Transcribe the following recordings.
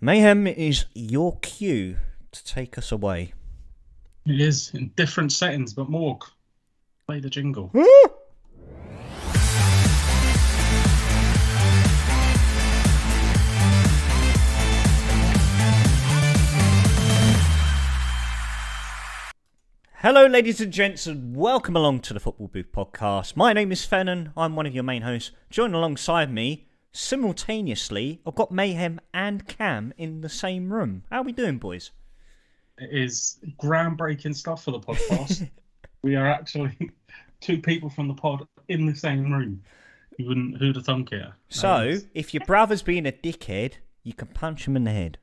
Mayhem, it is your cue to take us away. It is in different settings, but Morg, play the jingle. Hello, ladies and gents, and welcome along to the Football Booth podcast. My name is Fennon. I'm one of your main hosts. Joined alongside me, simultaneously, I've got Mayhem and Cam in the same room. How are we doing, boys? It is groundbreaking stuff for the podcast. We are actually two people from the pod in the same room. Who'd have thunk it? So, if your brother's being a dickhead, you can punch him in the head.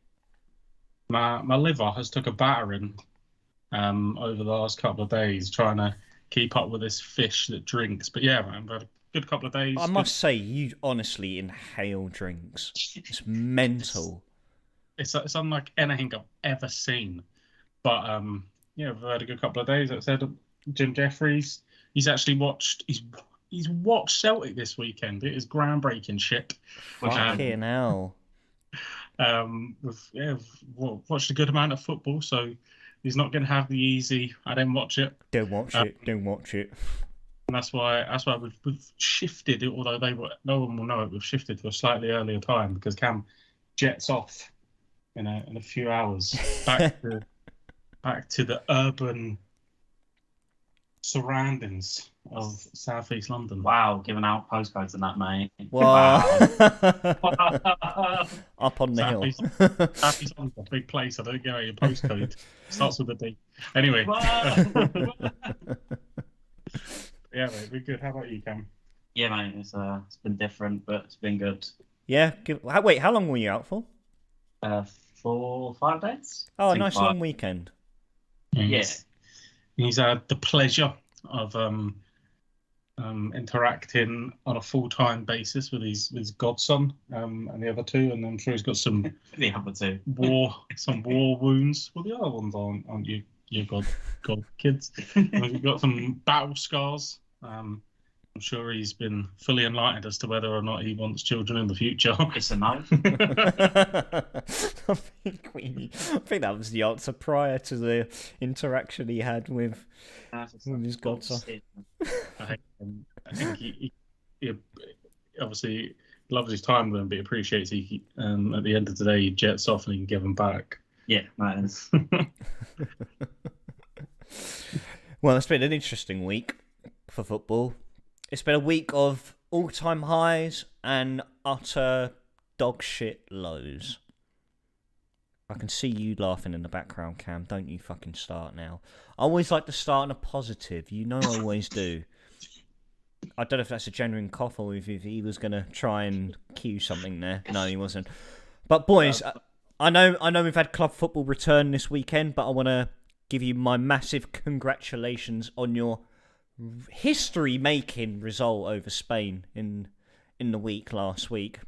My liver has took a battering over the last couple of days trying to keep up with this fish that drinks. But yeah, man, we've had a good couple of days. I must say, you honestly inhale drinks. It's mental. It's unlike anything I've ever seen. But yeah, we've had a good couple of days. Like I said, Jim Jeffries, he's actually watched. He's watched Celtic this weekend. It is groundbreaking shit. Fucking hell. We've watched a good amount of football, so he's not going to have the easy. I didn't watch it. Don't watch it. Don't watch it. And that's why we've shifted it. Although no one will know it, we've shifted to a slightly earlier time because Cam jets off in a few hours back to the urban surroundings of southeast London. Wow, giving out postcodes and that, mate. Wow. Up on the hill. Southeast London's a big place. I don't get out your postcode. Starts with a D. Anyway. Yeah, mate, we're good. How about you, Cam? Yeah, mate, it's been different, but it's been good. Yeah. Wait, how long were you out for? 4 or 5 days. Oh, a nice long weekend. Yeah. He's had the pleasure of interacting on a full-time basis with his godson and the other two, and I'm sure he's got some The other two. war wounds. Well, the other ones aren't your god kids. He's got some battle scars. I'm sure he's been fully enlightened as to whether or not he wants children in the future. It's a no. I think that was the answer prior to the interaction he had with his godson. I think he obviously loves his time with him, but he appreciates he at the end of the day he jets off and he can give him back. Yeah, that is. Well, it's been an interesting week for football. It's been a week of all-time highs and utter dog shit lows. I can see you laughing in the background, Cam. Don't you fucking start now. I always like to start on a positive. You know I always do. I don't know if that's a genuine cough or if he was going to try and cue something there. No, he wasn't. But boys, I know we've had club football return this weekend, but I want to give you my massive congratulations on your history-making result over Spain in the week last week.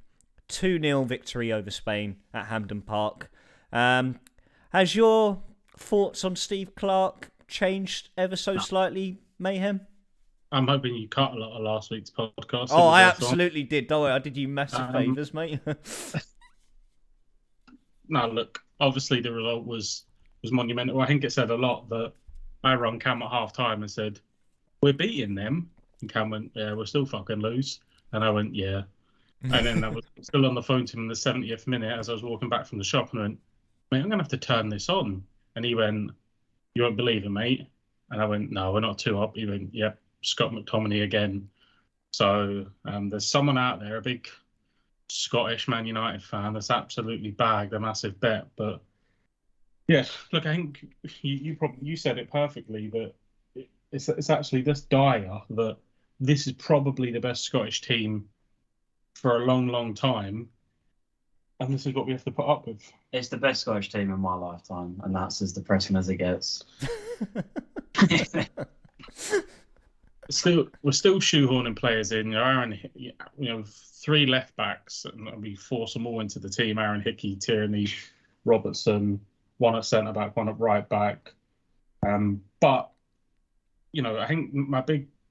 2-0 victory over Spain at Hampden Park. Has your thoughts on Steve Clarke changed ever so slightly, Mayhem? I'm hoping you cut a lot of last week's podcast. Oh, I absolutely did. Don't worry, I did you massive favours, mate. No, look, obviously the result was monumental. I think it said a lot that I rang Cam at half-time and said, we're beating them. And Cam went, yeah, we'll still fucking lose. And I went, yeah. And then I was still on the phone to him in the 70th minute as I was walking back from the shop and I went, mate, I'm going to have to turn this on. And he went, you won't believe it, mate. And I went, no, we're not too up. He went, yep, Scott McTominay again. So there's someone out there, a big Scottish Man United fan that's absolutely bagged a massive bet. But yeah, look, I think you said it perfectly that it's actually this dire that this is probably the best Scottish team for a long, long time. And this is what we have to put up with. It's the best Scottish team in my lifetime, and that's as depressing as it gets. We're still shoehorning players in. Aaron, 3 left backs, and we force them all into the team. Aaron Hickey, Tierney, Robertson, one at centre back, one at right back. But I think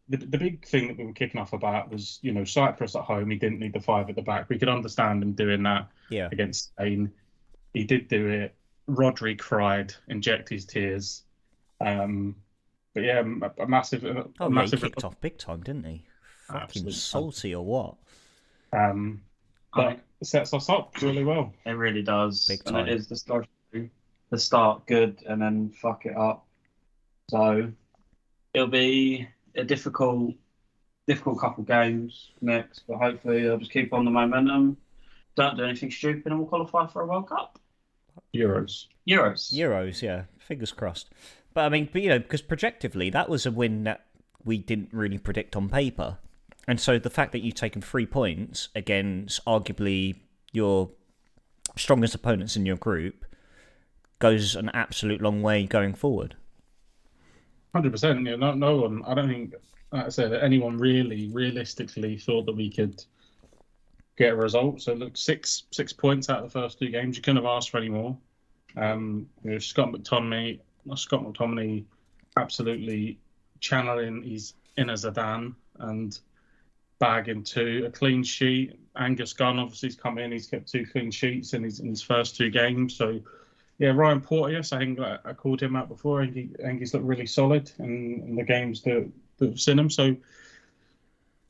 the big thing that we were kicking off about was, Cyprus at home. He didn't need the 5 at the back. We could understand him doing that against Spain. he did do it. Rodri cried, inject his tears. But yeah, a massive, Oh a yeah, he massive, kicked off big time, didn't he? Fucking absolute. salty or what? Um, I but mean, it sets us up really well. it really does, Big and it time. is the start good and then fuck it up. So it'll be a difficult couple games next, but hopefully they'll just keep on the momentum. Don't do anything stupid, and we'll qualify for a World Cup. Euros. Euros, yeah. Fingers crossed. But I mean, because projectively, that was a win that we didn't really predict on paper. And so the fact that you've taken 3 points against arguably your strongest opponents in your group goes an absolute long way going forward. 100%. Yeah, no one. I don't think, like I said, that anyone really realistically thought that we could get a result. So look, 6 points out of the first 2 games. You couldn't have asked for any more. Scott McTominay, absolutely channeling his inner Zidane and bagging 2, a clean sheet. Angus Gunn obviously has come in. He's kept 2 clean sheets in his first 2 games. So yeah, Ryan Porteous, I think I called him out before. I think he's looked really solid in the games that have seen him. So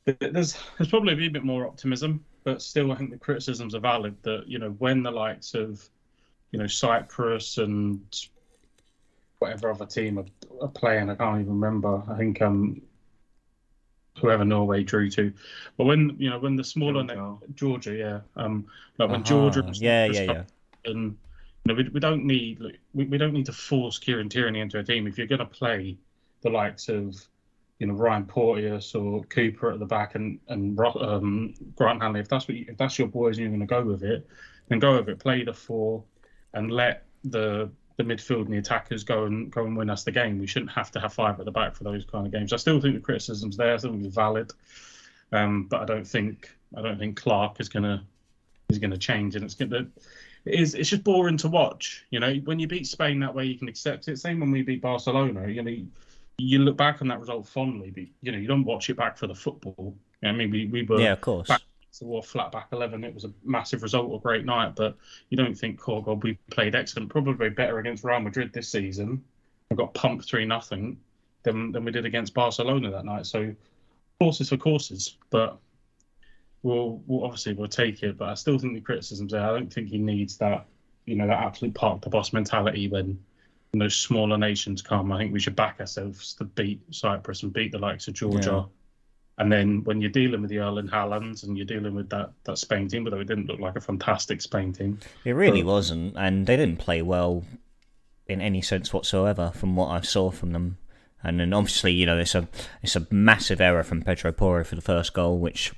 there's probably a wee bit more optimism, but still I think the criticisms are valid that, when the likes of, Cyprus and whatever other team are playing, I can't even remember. I think whoever Norway drew to, but when the smaller Georgia, yeah, like when Georgia, yeah. And we don't need we don't need to force Kieran Tierney into a team. If you're going to play the likes of Ryan Porteous or Cooper at the back and Grant Hanley, if that's your boys and you're going to go with it, then go with it. Play the 4 and let the midfield and the attackers go and win us the game. We shouldn't have to have 5 at the back for those kind of games. I still think the criticism's there. I still think it's valid, but I don't think Clark is going to change, and it's just boring to watch. When you beat Spain that way, you can accept it. Same when we beat Barcelona. You look back on that result fondly, but you don't watch it back for the football. I mean, we were of course. back to a flat back 11. It was a massive result, a great night, but you don't think, oh God, we played excellent. Probably better against Real Madrid this season. We got pumped 3-0 than we did against Barcelona that night. So courses for courses, but we'll take it. But I still think the criticism's there. I don't think he needs that, that absolute park the boss mentality when those smaller nations come. I think we should back ourselves to beat Cyprus and beat the likes of Georgia. Yeah. And then when you're dealing with the Erling Haalands and you're dealing with that Spain team, although it didn't look like a fantastic Spain team. It really wasn't, and they didn't play well in any sense whatsoever from what I saw from them. And then obviously, it's a massive error from Pedro Porro for the first goal, which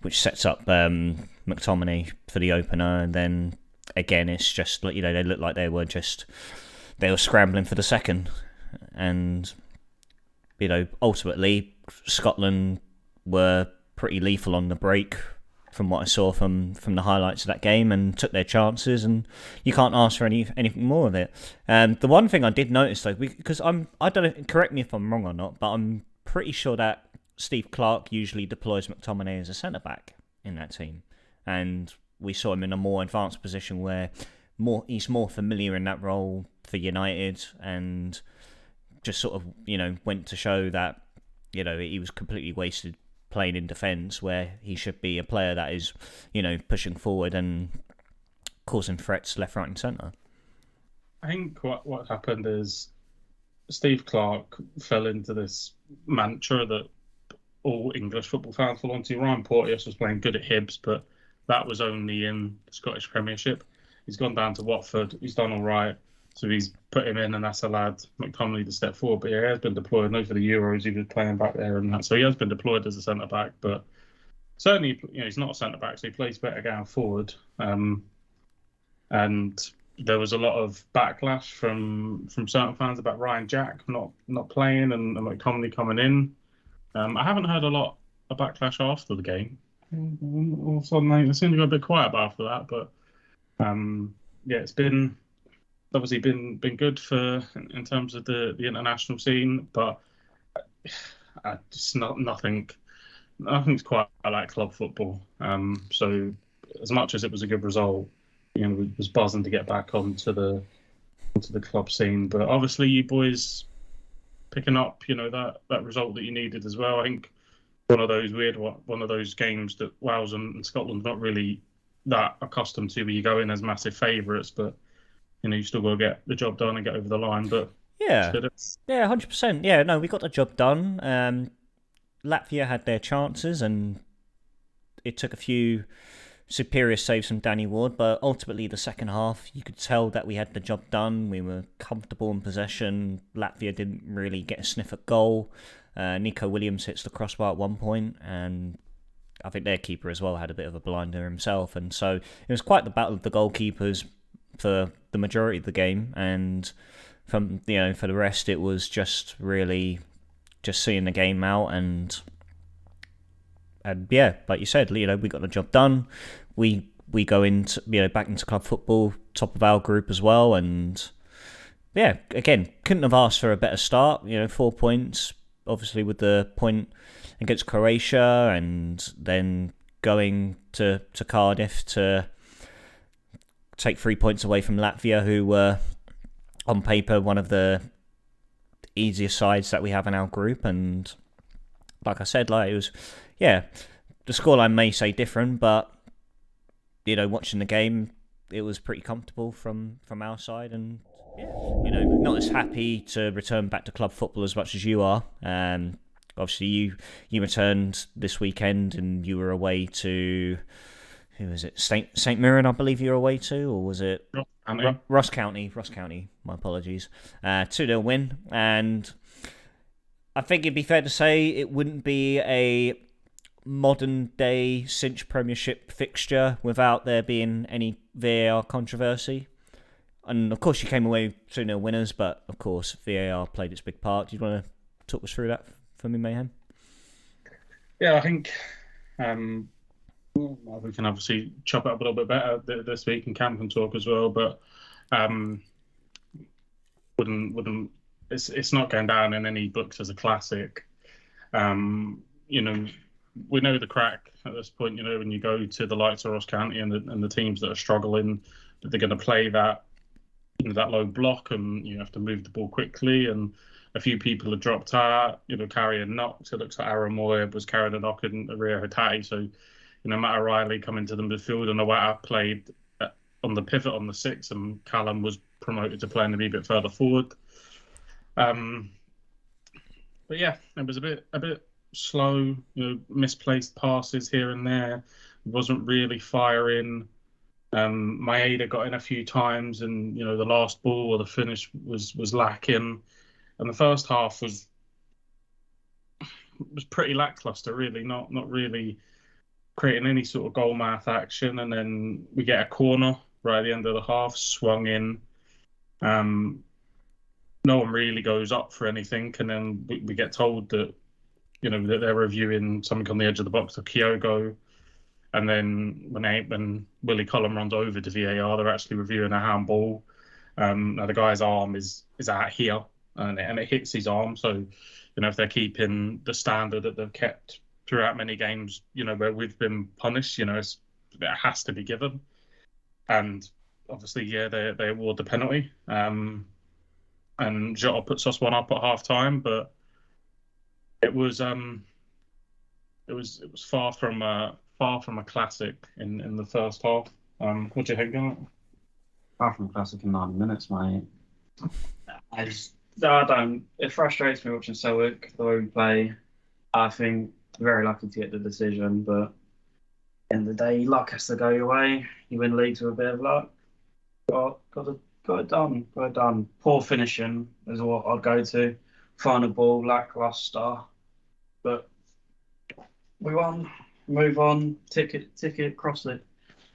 sets up McTominay for the opener. And then again, it's just they looked like they were scrambling for the second, and ultimately Scotland were pretty lethal on the break from what I saw from the highlights of that game, and took their chances, and you can't ask for anything more of it. The one thing I did notice though, because I don't know, correct me if I'm wrong or not, but I'm pretty sure that Steve Clarke usually deploys McTominay as a centre back in that team, and we saw him in a more advanced position where he's more familiar in that role for United, and just sort of went to show that he was completely wasted playing in defence, where he should be a player that is pushing forward and causing threats left, right and centre. I think what happened is Steve Clarke fell into this mantra that all English football fans fall onto. Ryan Porteous was playing good at Hibs, but that was only in the Scottish Premiership. He's gone down to Watford. He's done all right. So he's put him in, and that's allowed McTominay to step forward. But yeah, he has been deployed. No, for the Euros, he was playing back there and that. So he has been deployed as a centre-back. But certainly, he's not a centre-back, so he plays better going forward. And there was a lot of backlash from certain fans about Ryan Jack not playing and McTominay coming in. I haven't heard a lot of backlash after the game. All of a sudden, it seemed to go a bit quiet after that. But yeah, it's obviously been good for in terms of the international scene, but just nothing's quite like club football. So as much as it was a good result, was buzzing to get back onto the club scene. But obviously, you boys picking up, that result that you needed as well. I think one of those games that Wales and Scotland not really that accustomed to, where you go in as massive favourites, but you still got to get the job done and get over the line. But Yeah, 100%. Yeah, no, we got the job done. Latvia had their chances, and it took a few superior saves from Danny Ward, but ultimately the second half, you could tell that we had the job done. We were comfortable in possession. Latvia didn't really get a sniff at goal. Nico Williams hits the crossbar at one point, and I think their keeper as well had a bit of a blinder himself. And so it was quite the battle of the goalkeepers for the majority of the game. And for the rest, it was just really just seeing the game out. And yeah, like you said, we got the job done. We go into back into club football, top of our group as well. And yeah, again, couldn't have asked for a better start. 4 points, obviously with the point against Croatia, and then going to Cardiff to take 3 points away from Latvia, who were on paper one of the easiest sides that we have in our group. And like I said, it was, the scoreline may say different, but watching the game, it was pretty comfortable from our side. And not as happy to return back to club football as much as you are. Obviously, you returned this weekend, and you were away to, who was it? St Mirren, I believe you were away to, or was it Ross County? Ross County. My apologies. 2-0 win, and I think it'd be fair to say it wouldn't be a modern day cinch Premiership fixture without there being any VAR controversy. And of course, you came away 2-0 winners, but of course, VAR played its big part. Do you want to talk us through that for me, Mayhem? Yeah, I think we can obviously chop it up a little bit better this week, and Cam can talk as well. But wouldn't it's not going down in any books as a classic. We know the crack at this point. When you go to the likes of Ross County and the teams that are struggling, that they're going to play that low block, and you have to move the ball quickly. And a few people have dropped out, carrying knocks. It looks like Aaron Moore was carrying a knock in Rio Hatate. So, Matt O'Reilly coming to the midfield, and Awata played on the pivot on the 6, and Callum was promoted to playing a wee bit further forward. But yeah, it was a bit slow, misplaced passes here and there. It wasn't really firing. Maeda got in a few times, and the last ball or the finish was lacking. And the first half was pretty lackluster, really, not really creating any sort of goal mouth action. And then we get a corner right at the end of the half, swung in. No one really goes up for anything, and then we get told that that they're reviewing something on the edge of the box of Kyogo. And then when Willie Collum runs over to VAR, they're actually reviewing a handball. Now the guy's arm is out here, and it hits his arm. So, if they're keeping the standard that they've kept throughout many games, where we've been punished, it has to be given. And obviously, they award the penalty. And Jota puts us one up at half time, but it was far from a classic in the first half. What do you think of it? Far from a classic in 90 minutes, mate. It frustrates me watching Celtic, the way we play. I think very lucky to get the decision, but at the end of the day, luck has to go your way. You win leagues with a bit of luck. Got it done. Poor finishing is what I'd go to. Final ball, lackluster. But we won. Move on. Tick it, cross it.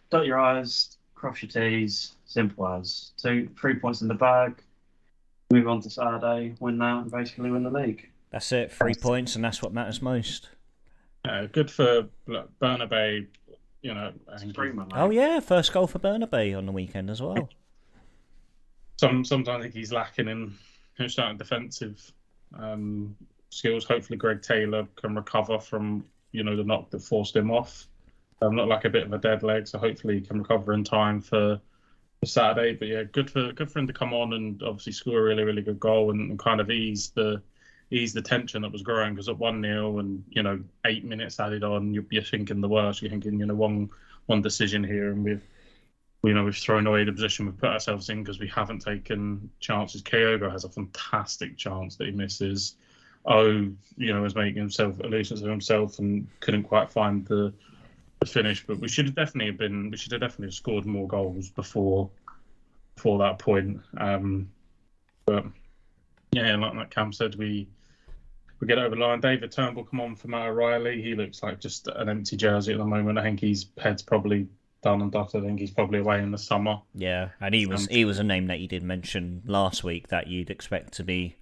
Dot your I's, cross your T's. Simple as. 3 points in the bag. Move on to Saturday, win that, and basically win the league. That's it, 3 points, and that's what matters most. Good for Bernabei, Oh yeah, first goal for Bernabei on the weekend as well. Sometimes I think he's lacking in certain defensive skills. Hopefully Greg Taylor can recover from the knock that forced him off. Looked like a bit of a dead leg, so hopefully he can recover in time for Saturday. But yeah, good for him to come on and obviously score a really, really good goal and kind of ease the tension that was growing, because at 1-0 and 8 minutes added on, you're thinking the worst. You're thinking one decision here, and we've thrown away the position we've put ourselves in because we haven't taken chances. Kyogo has a fantastic chance that he misses. Was making himself illusions of himself and couldn't quite find the finish. But we should have definitely scored more goals before that point. But yeah, like Cam said, we get over the line. David Turnbull come on for Matt O'Reilly. He looks like just an empty jersey at the moment. I think his head's probably done and dusted. I think he's probably away in the summer. Yeah, and he was a name that you did mention last week that you'd expect to be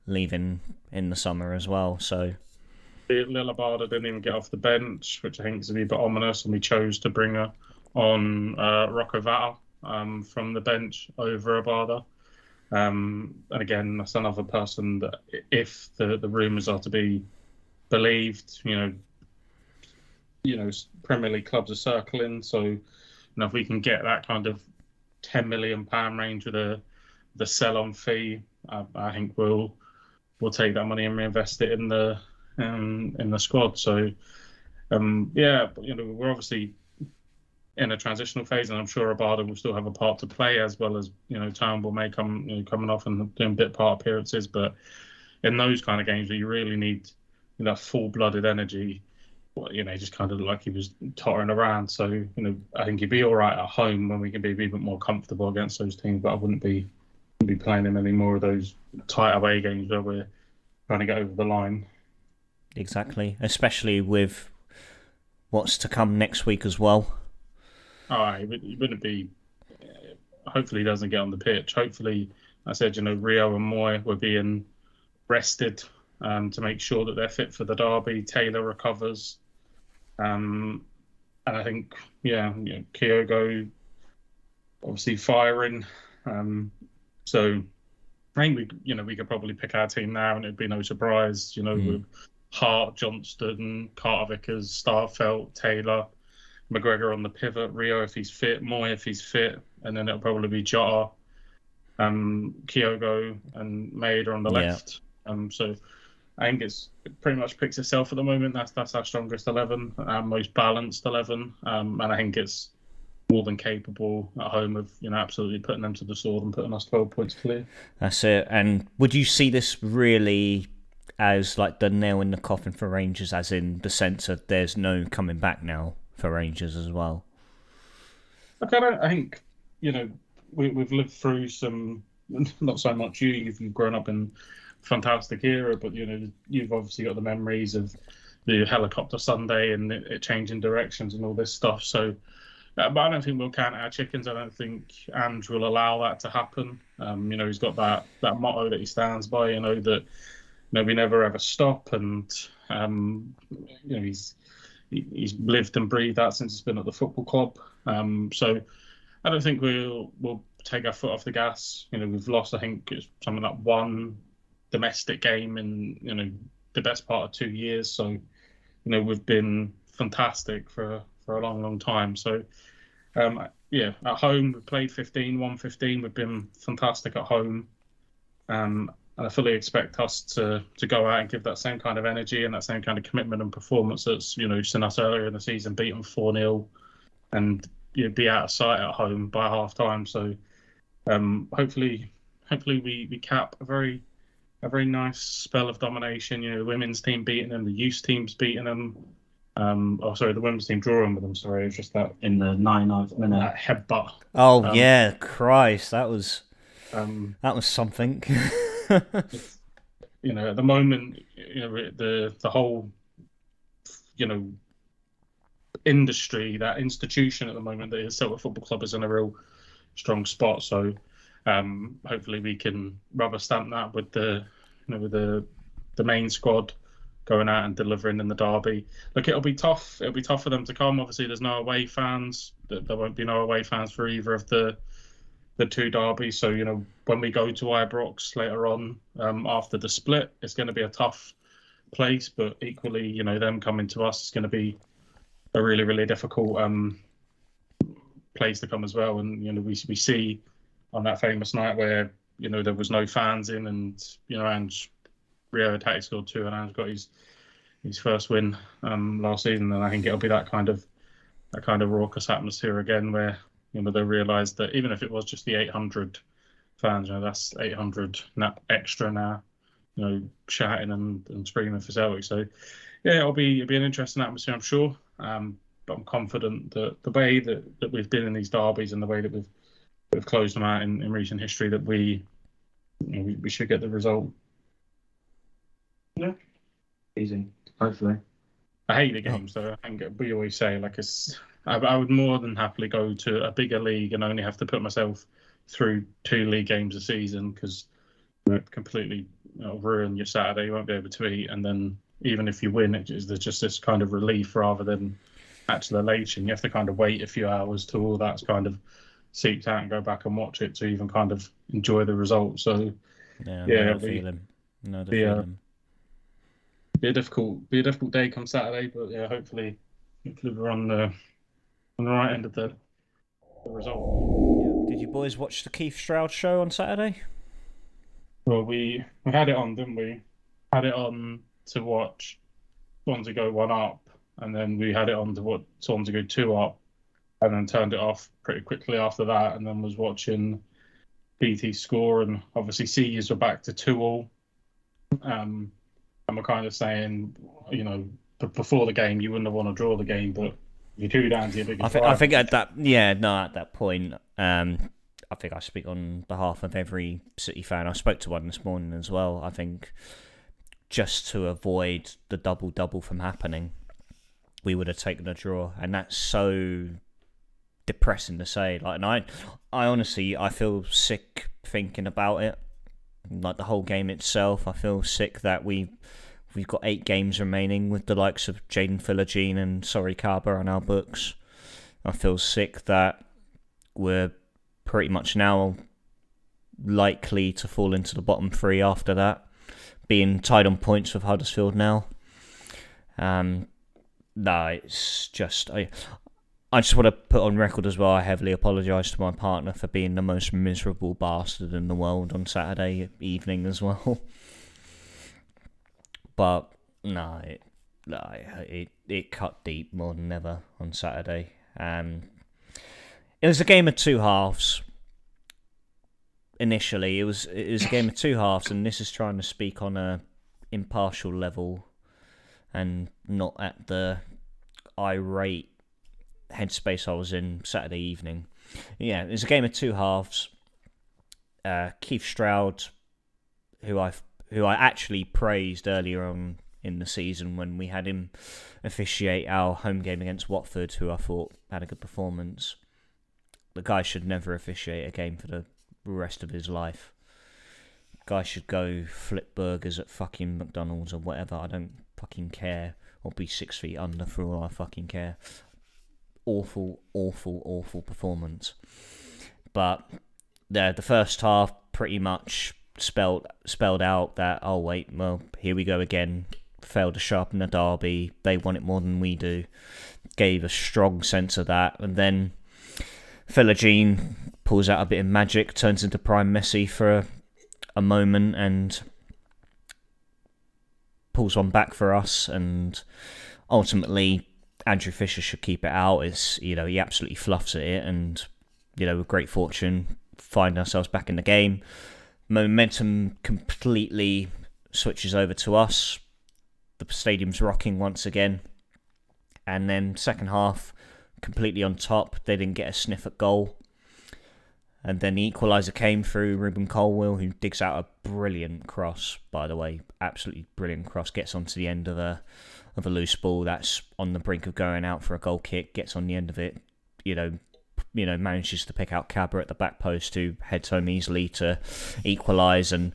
leaving in the summer as well. So Lil Abada didn't even get off the bench, which I think is a bit ominous, and we chose to bring her on Rocco Vata from the bench over Abada. And again, that's another person that, if the rumours are to be believed, Premier League clubs are circling. So, if we can get that kind of £10 million range with the sell-on fee, I think we'll take that money and reinvest it in the squad. So, we're obviously in a transitional phase, and I'm sure Abada will still have a part to play, as well as Turnbull may coming off and doing bit part appearances. But in those kind of games where you really need that full-blooded energy, just kind of looked like he was tottering around. So I think he'd be all right at home when we can be a bit more comfortable against those teams. But I wouldn't be playing him any more of those tight away games where we're trying to get over the line. Exactly, especially with what's to come next week as well. He wouldn't be. Hopefully, he doesn't get on the pitch. Hopefully, I said, Rio and Moy were being rested to make sure that they're fit for the derby. Taylor recovers, and I think, Kyogo obviously firing. So I think we could probably pick our team now, and it'd be no surprise. With Hart, Johnston, Carter Vickers, Starfelt, Taylor, McGregor on the pivot, Rio if he's fit, Moy if he's fit, and then it'll probably be Jota, Kyogo and Maeda on the left. So I think it pretty much picks itself at the moment. That's our strongest 11, our most balanced 11, and I think it's more than capable at home of absolutely putting them to the sword and putting us 12 points clear. That's it. And would you see this really as like the nail in the coffin for Rangers, as in the sense of there's no coming back now for Rangers as well? I think we've lived through some, not so much you've grown up in a fantastic era, but you've obviously got the memories of the helicopter Sunday and it changing directions and all this stuff. So, but I don't think we'll count our chickens. I don't think Ange will allow that to happen. He's got that motto that he stands by. That we never ever stop, and he's lived and breathed that since he's been at the football club. So I don't think we'll take our foot off the gas. We've lost, I think it's something like one domestic game in the best part of 2 years. So we've been fantastic for a long time. So at home we've played 15, 15. We've been fantastic at home. And I fully expect us to go out and give that same kind of energy and that same kind of commitment and performance that's seen us earlier in the season beaten 4-0 and be out of sight at home by half time. So hopefully we cap a very nice spell of domination. The women's team beating them, the youth team's beating them. The women's team drawing with them. Sorry, it was just that in the 99th minute that headbutt. Oh yeah, Christ, that was something. At the moment, the whole, industry, that institution at the moment, the Celtic Football Club is in a real strong spot. So hopefully we can rubber stamp that with the main squad going out and delivering in the derby. Look, it'll be tough. It'll be tough for them to come. Obviously, there's no away fans. There won't be no away fans for either of the two derbies. So, when we go to Ibrox later on after the split, it's going to be a tough place. But equally, them coming to us is going to be a really, really difficult place to come as well. And we see on that famous night where there was no fans in, and Ange Rio Tati scored two, and Ange got his first win last season. And I think it'll be that kind of raucous atmosphere again, where they realise that even if it was just the 800 fans, that's 800 extra now, shouting and screaming for Celtic. So yeah, it'll be an interesting atmosphere, I'm sure. But I'm confident that the way that we've been in these derbies and the way that we've closed them out in recent history, that we should get the result. Yeah, easy. Hopefully. I hate the games though. I think we always say I would more than happily go to a bigger league and only have to put myself through 2 league games a season, because it completely ruin your Saturday. You won't be able to eat, and then even if you win, there's just this kind of relief rather than actual elation. You have to kind of wait a few hours till all that's kind of seeped out and go back and watch it to even kind of enjoy the result. So Yeah, yeah, feeling. Be a difficult day come Saturday, but yeah, hopefully we're on the right end of the result. Yeah. Did you boys watch the Keith Stroud show on Saturday? Well, we had it on, didn't we? Had it on to watch Swansea go 1 up, and then we had it on to watch Swansea go 2 up, and then turned it off pretty quickly after that, and then was watching BT score, and obviously Seniors were back to 2-2. And we're kind of saying, before the game, you wouldn't have want to draw the game, but you're 2 down to your biggest rival. I think at that point, I think I speak on behalf of every City fan. I spoke to one this morning as well. I think just to avoid the double from happening, we would have taken a draw, and that's so depressing to say. And I honestly, I feel sick thinking about it. Like the whole game itself, I feel sick that we've got 8 games remaining with the likes of Jaden Philogene and Sorry Carber on our books. I feel sick that we're pretty much now likely to fall into the bottom 3 after that, being tied on points with Huddersfield now. It's just I just want to put on record as well, I heavily apologise to my partner for being the most miserable bastard in the world on Saturday evening as well. But it cut deep more than ever on Saturday. It was a game of 2 halves. Initially, it was a game of 2 halves, and this is trying to speak on a impartial level and not at the irate headspace I was in Saturday evening. Yeah, it was a game of 2 halves. Keith Stroud, who I actually praised earlier on in the season when we had him officiate our home game against Watford, who I thought had a good performance. The guy should never officiate a game for the rest of his life. Guy should go flip burgers at fucking McDonald's or whatever. I don't fucking care. Or be 6 feet under for all I fucking care. Awful performance. But the first half pretty much spelled out that, oh wait, well, here we go again. Failed to sharpen the derby. They want it more than we do. Gave a strong sense of that. And then Philogene pulls out a bit of magic, turns into prime Messi for a moment and pulls one back for us, and ultimately Andrew Fisher should keep it out. He absolutely fluffs at it, and with great fortune find ourselves back in the game. Momentum completely switches over to us. The stadium's rocking once again, and then second half completely on top. They didn't get a sniff at goal. And then the equaliser came through Ruben Colwill, who digs out a brilliant cross, by the way. Absolutely brilliant cross. Gets onto the end of a loose ball that's on the brink of going out for a goal kick. Gets on the end of it. Manages to pick out Cabra at the back post, who heads home easily to equalise. And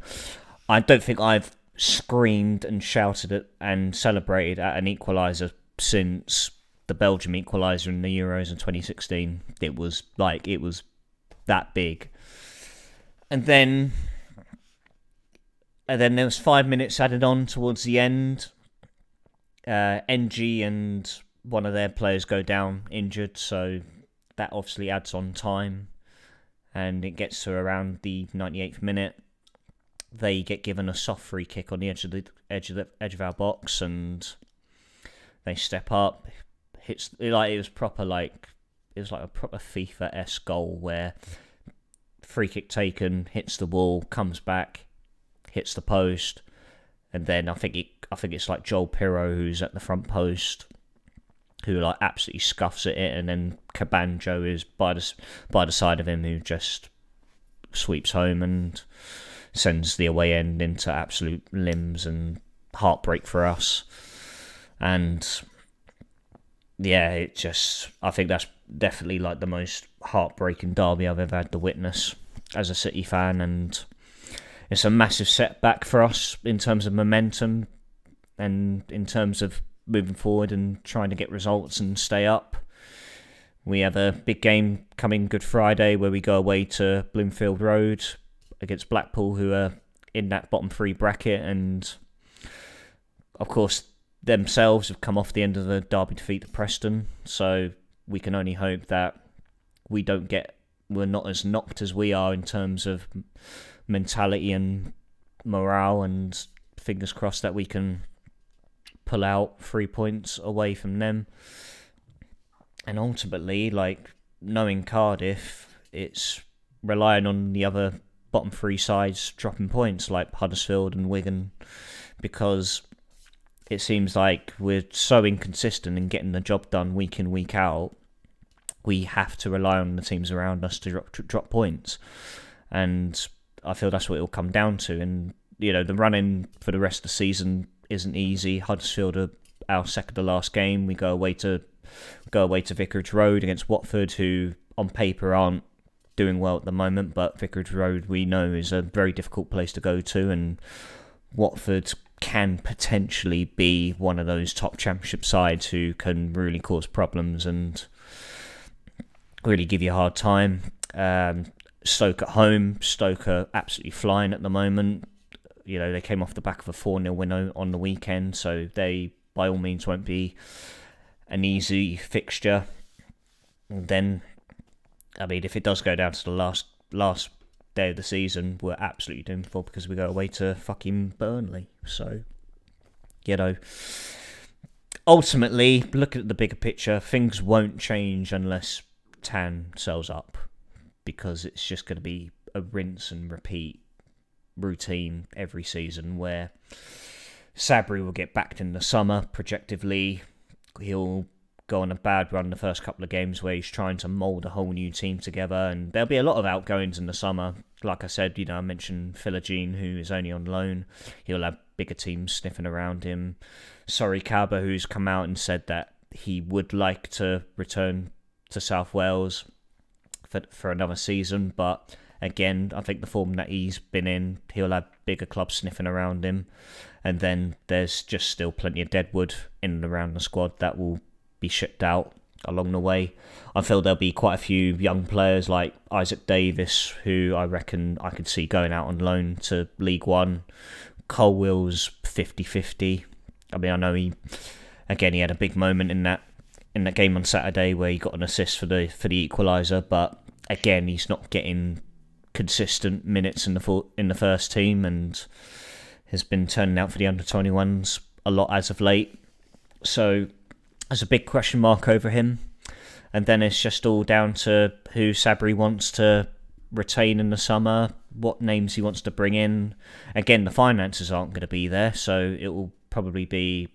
I don't think I've screamed and shouted at and celebrated at an equaliser since the Belgium equaliser in the Euros in 2016. It was that big. And then there was 5 minutes added on towards the end. NG and one of their players go down injured, so that obviously adds on time, and it gets to around the 98th minute. They get given a soft free kick on the edge of our box, and they step up. It was like a proper FIFA-esque goal where free kick taken, hits the wall, comes back, hits the post, and then I think it's like Joel Pirro who's at the front post, who like absolutely scuffs at it, and then Cabanjo is by the side of him, who just sweeps home and sends the away end into absolute limbs and heartbreak for us. And yeah, I think that's definitely like the most heartbreaking derby I've ever had to witness as a City fan, and it's a massive setback for us in terms of momentum and in terms of moving forward and trying to get results and stay up. We have a big game coming Good Friday where we go away to Bloomfield Road against Blackpool, who are in that bottom 3 bracket, and of course themselves have come off the end of the derby defeat to Preston, so we can only hope that we're not as knocked as we are in terms of mentality and morale, and fingers crossed that we can pull out 3 points away from them. And ultimately, like, knowing Cardiff, it's relying on the other bottom 3 sides dropping points like Huddersfield and Wigan, because it seems like we're so inconsistent in getting the job done week in, week out. We have to rely on the teams around us to drop points. And I feel that's what it will come down to. And, you know, the run-in for the rest of the season isn't easy. Huddersfield are our second to last game. We go away to Vicarage Road against Watford, who on paper aren't doing well at the moment, but Vicarage Road we know is a very difficult place to go to, and Watford can potentially be one of those top championship sides who can really cause problems and really give you a hard time. Stoke at home. Stoke are absolutely flying at the moment. You know, they came off the back of a 4-0 win on the weekend, so they by all means won't be an easy fixture. And then, I mean, if it does go down to the last day of the season, we're absolutely doomed for, because we go away to fucking Burnley. So, you know, ultimately, looking at the bigger picture, things won't change unless Tan sells up, because it's just going to be a rinse and repeat routine every season where Sabri will get backed in the summer. Projectively, he'll go on a bad run the first couple of games where he's trying to mould a whole new team together, and there'll be a lot of outgoings in the summer. Like I said, you know, I mentioned Philogene, who is only on loan. He'll have bigger teams sniffing around him. Sorry Kaba, who's come out and said that he would like to return to South Wales for another season, but again, I think the form that he's been in, he'll have bigger clubs sniffing around him. And then there's just still plenty of deadwood in and around the squad that will be shipped out along the way. I feel there'll be quite a few young players like Isaac Davis, who I reckon I could see going out on loan to League One. Colwell's 50-50. I mean, I know he had a big moment in that game on Saturday where he got an assist for the equaliser, but again, he's not getting consistent minutes in the first team, and has been turning out for the under-21s a lot as of late. So there's a big question mark over him. And then it's just all down to who Sabri wants to retain in the summer, what names he wants to bring in. Again, the finances aren't going to be there, so it will probably be,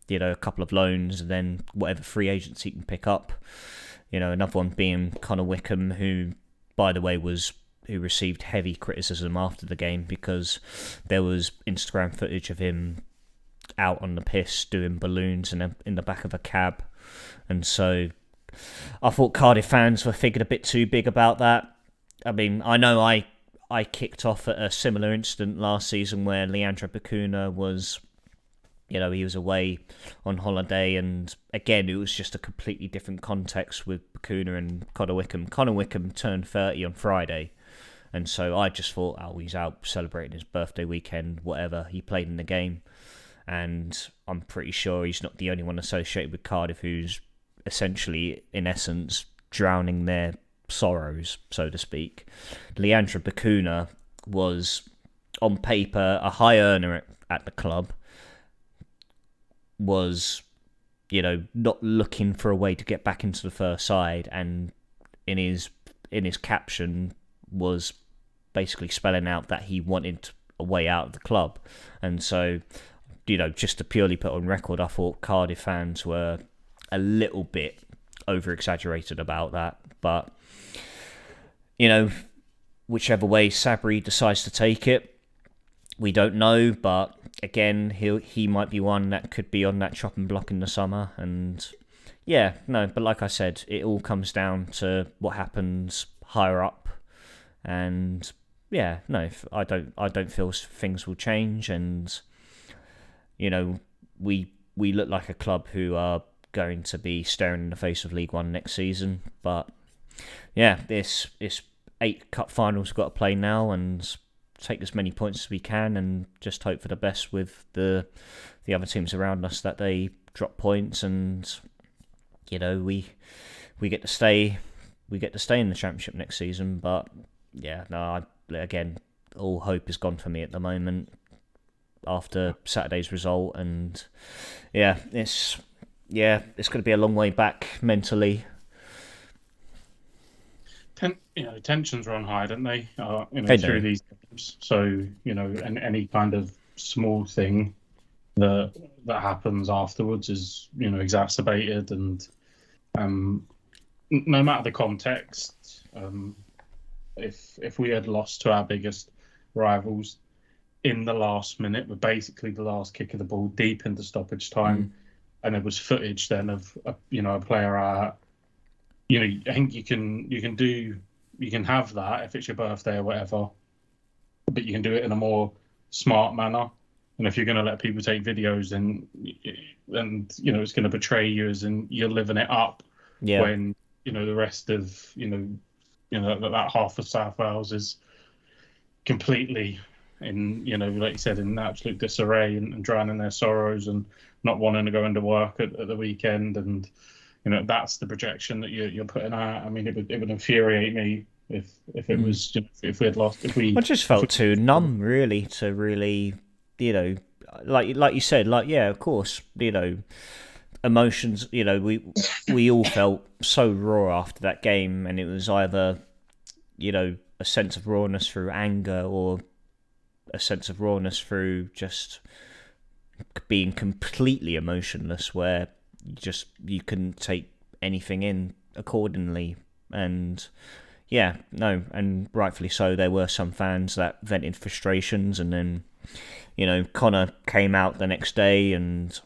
you know, a couple of loans and then whatever free agents he can pick up. You know, another one being Connor Wickham, who, by the way, who received heavy criticism after the game because there was Instagram footage of him out on the piss doing balloons in the back of a cab. And so I thought Cardiff fans were figured a bit too big about that. I mean, I know I kicked off at a similar incident last season where Leandro Bacuna was, you know, he was away on holiday, and again, it was just a completely different context with Bacuna and Connor Wickham. Connor Wickham turned 30 on Friday, and so I just thought, oh, he's out celebrating his birthday weekend, whatever. He played in the game. and I'm pretty sure he's not the only one associated with Cardiff who's essentially, in essence, drowning their sorrows, so to speak. Leandro Bacuna was, on paper, a high earner at the club, was, not looking for a way to get back into the first side, and in his caption was basically spelling out that he wanted a way out of the club. And so, just to purely put on record, I thought Cardiff fans were a little bit over-exaggerated about that. But, whichever way Sabri decides to take it, we don't know. But again, he might be one that could be on that chopping block in the summer. And but like I said, it all comes down to what happens higher up. And I don't feel things will change. And we look like a club who are going to be staring in the face of League One next season. But it's 8 cup finals we've got to play now, and take as many points as we can, and just hope for the best with the other teams around us, that they drop points, and we get to stay in the Championship next season. But again, all hope is gone for me at the moment after Saturday's result, and it's going to be a long way back mentally. Tensions run high, don't they? They through do. these games. So and any kind of small thing that happens afterwards is exacerbated, and no matter the context, if we had lost to our biggest rivals in the last minute, with basically the last kick of the ball deep into stoppage time, and there was footage then of a player out. I think you can have that if it's your birthday or whatever, but you can do it in a more smart manner. And if you're going to let people take videos, then it's going to betray you, as in you're living it up. Yeah. When the rest of that half of South Wales is completely in like you said, in absolute disarray and drowning their sorrows and not wanting to go into work at the weekend. And that's the projection that you're putting out. I mean, it would infuriate me if it was if we had lost. I just felt too numb, really, to really, like you said, of course, emotions. We all felt so raw after that game, and it was either a sense of rawness through anger, or a sense of rawness through just being completely emotionless, where you couldn't take anything in accordingly. And and rightfully so, there were some fans that vented frustrations, and then Connor came out the next day, and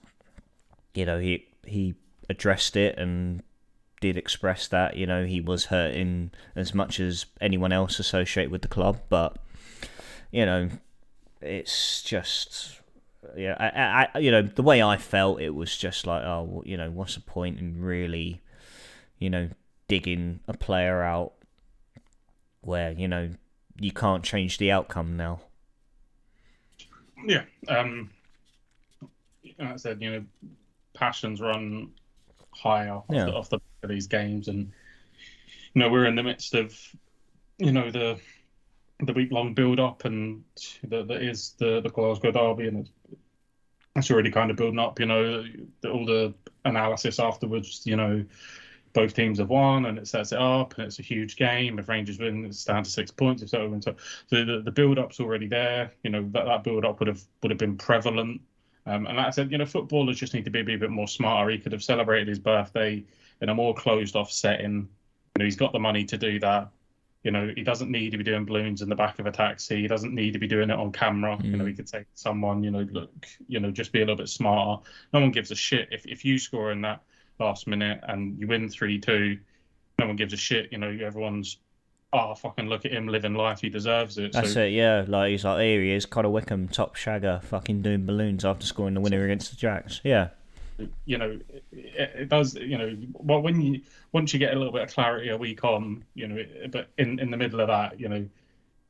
he addressed it and did express that he was hurting as much as anyone else associated with the club. But it's just the way I felt, it was just like, what's the point in really digging a player out where you can't change the outcome now. Like I said, passions run high off the back of these games, and we're in the midst of the week-long build-up, and that is the Glasgow derby, and it's already kind of building up. All the analysis afterwards. Both teams have won, and it sets it up, and it's a huge game. If Rangers win, it's down to 6 points. If so, so the build-up's already there. That build-up would have been prevalent. And like I said, footballers just need to be a bit more smarter. He could have celebrated his birthday in a more closed-off setting. He's got the money to do that. He doesn't need to be doing balloons in the back of a taxi. He doesn't need to be doing it on camera. He could say to someone, look, just be a little bit smarter. No one gives a shit if you score in that last minute and you win 3-2. No one gives a shit. Everyone's, fucking look at him living life. He deserves it. That's it, yeah. Like, he's like, here he is, Connor Wickham, top shagger, fucking doing balloons after scoring the winner against the Jacks. Yeah. It does. Well, once you get a little bit of clarity a week on, but in the middle of that,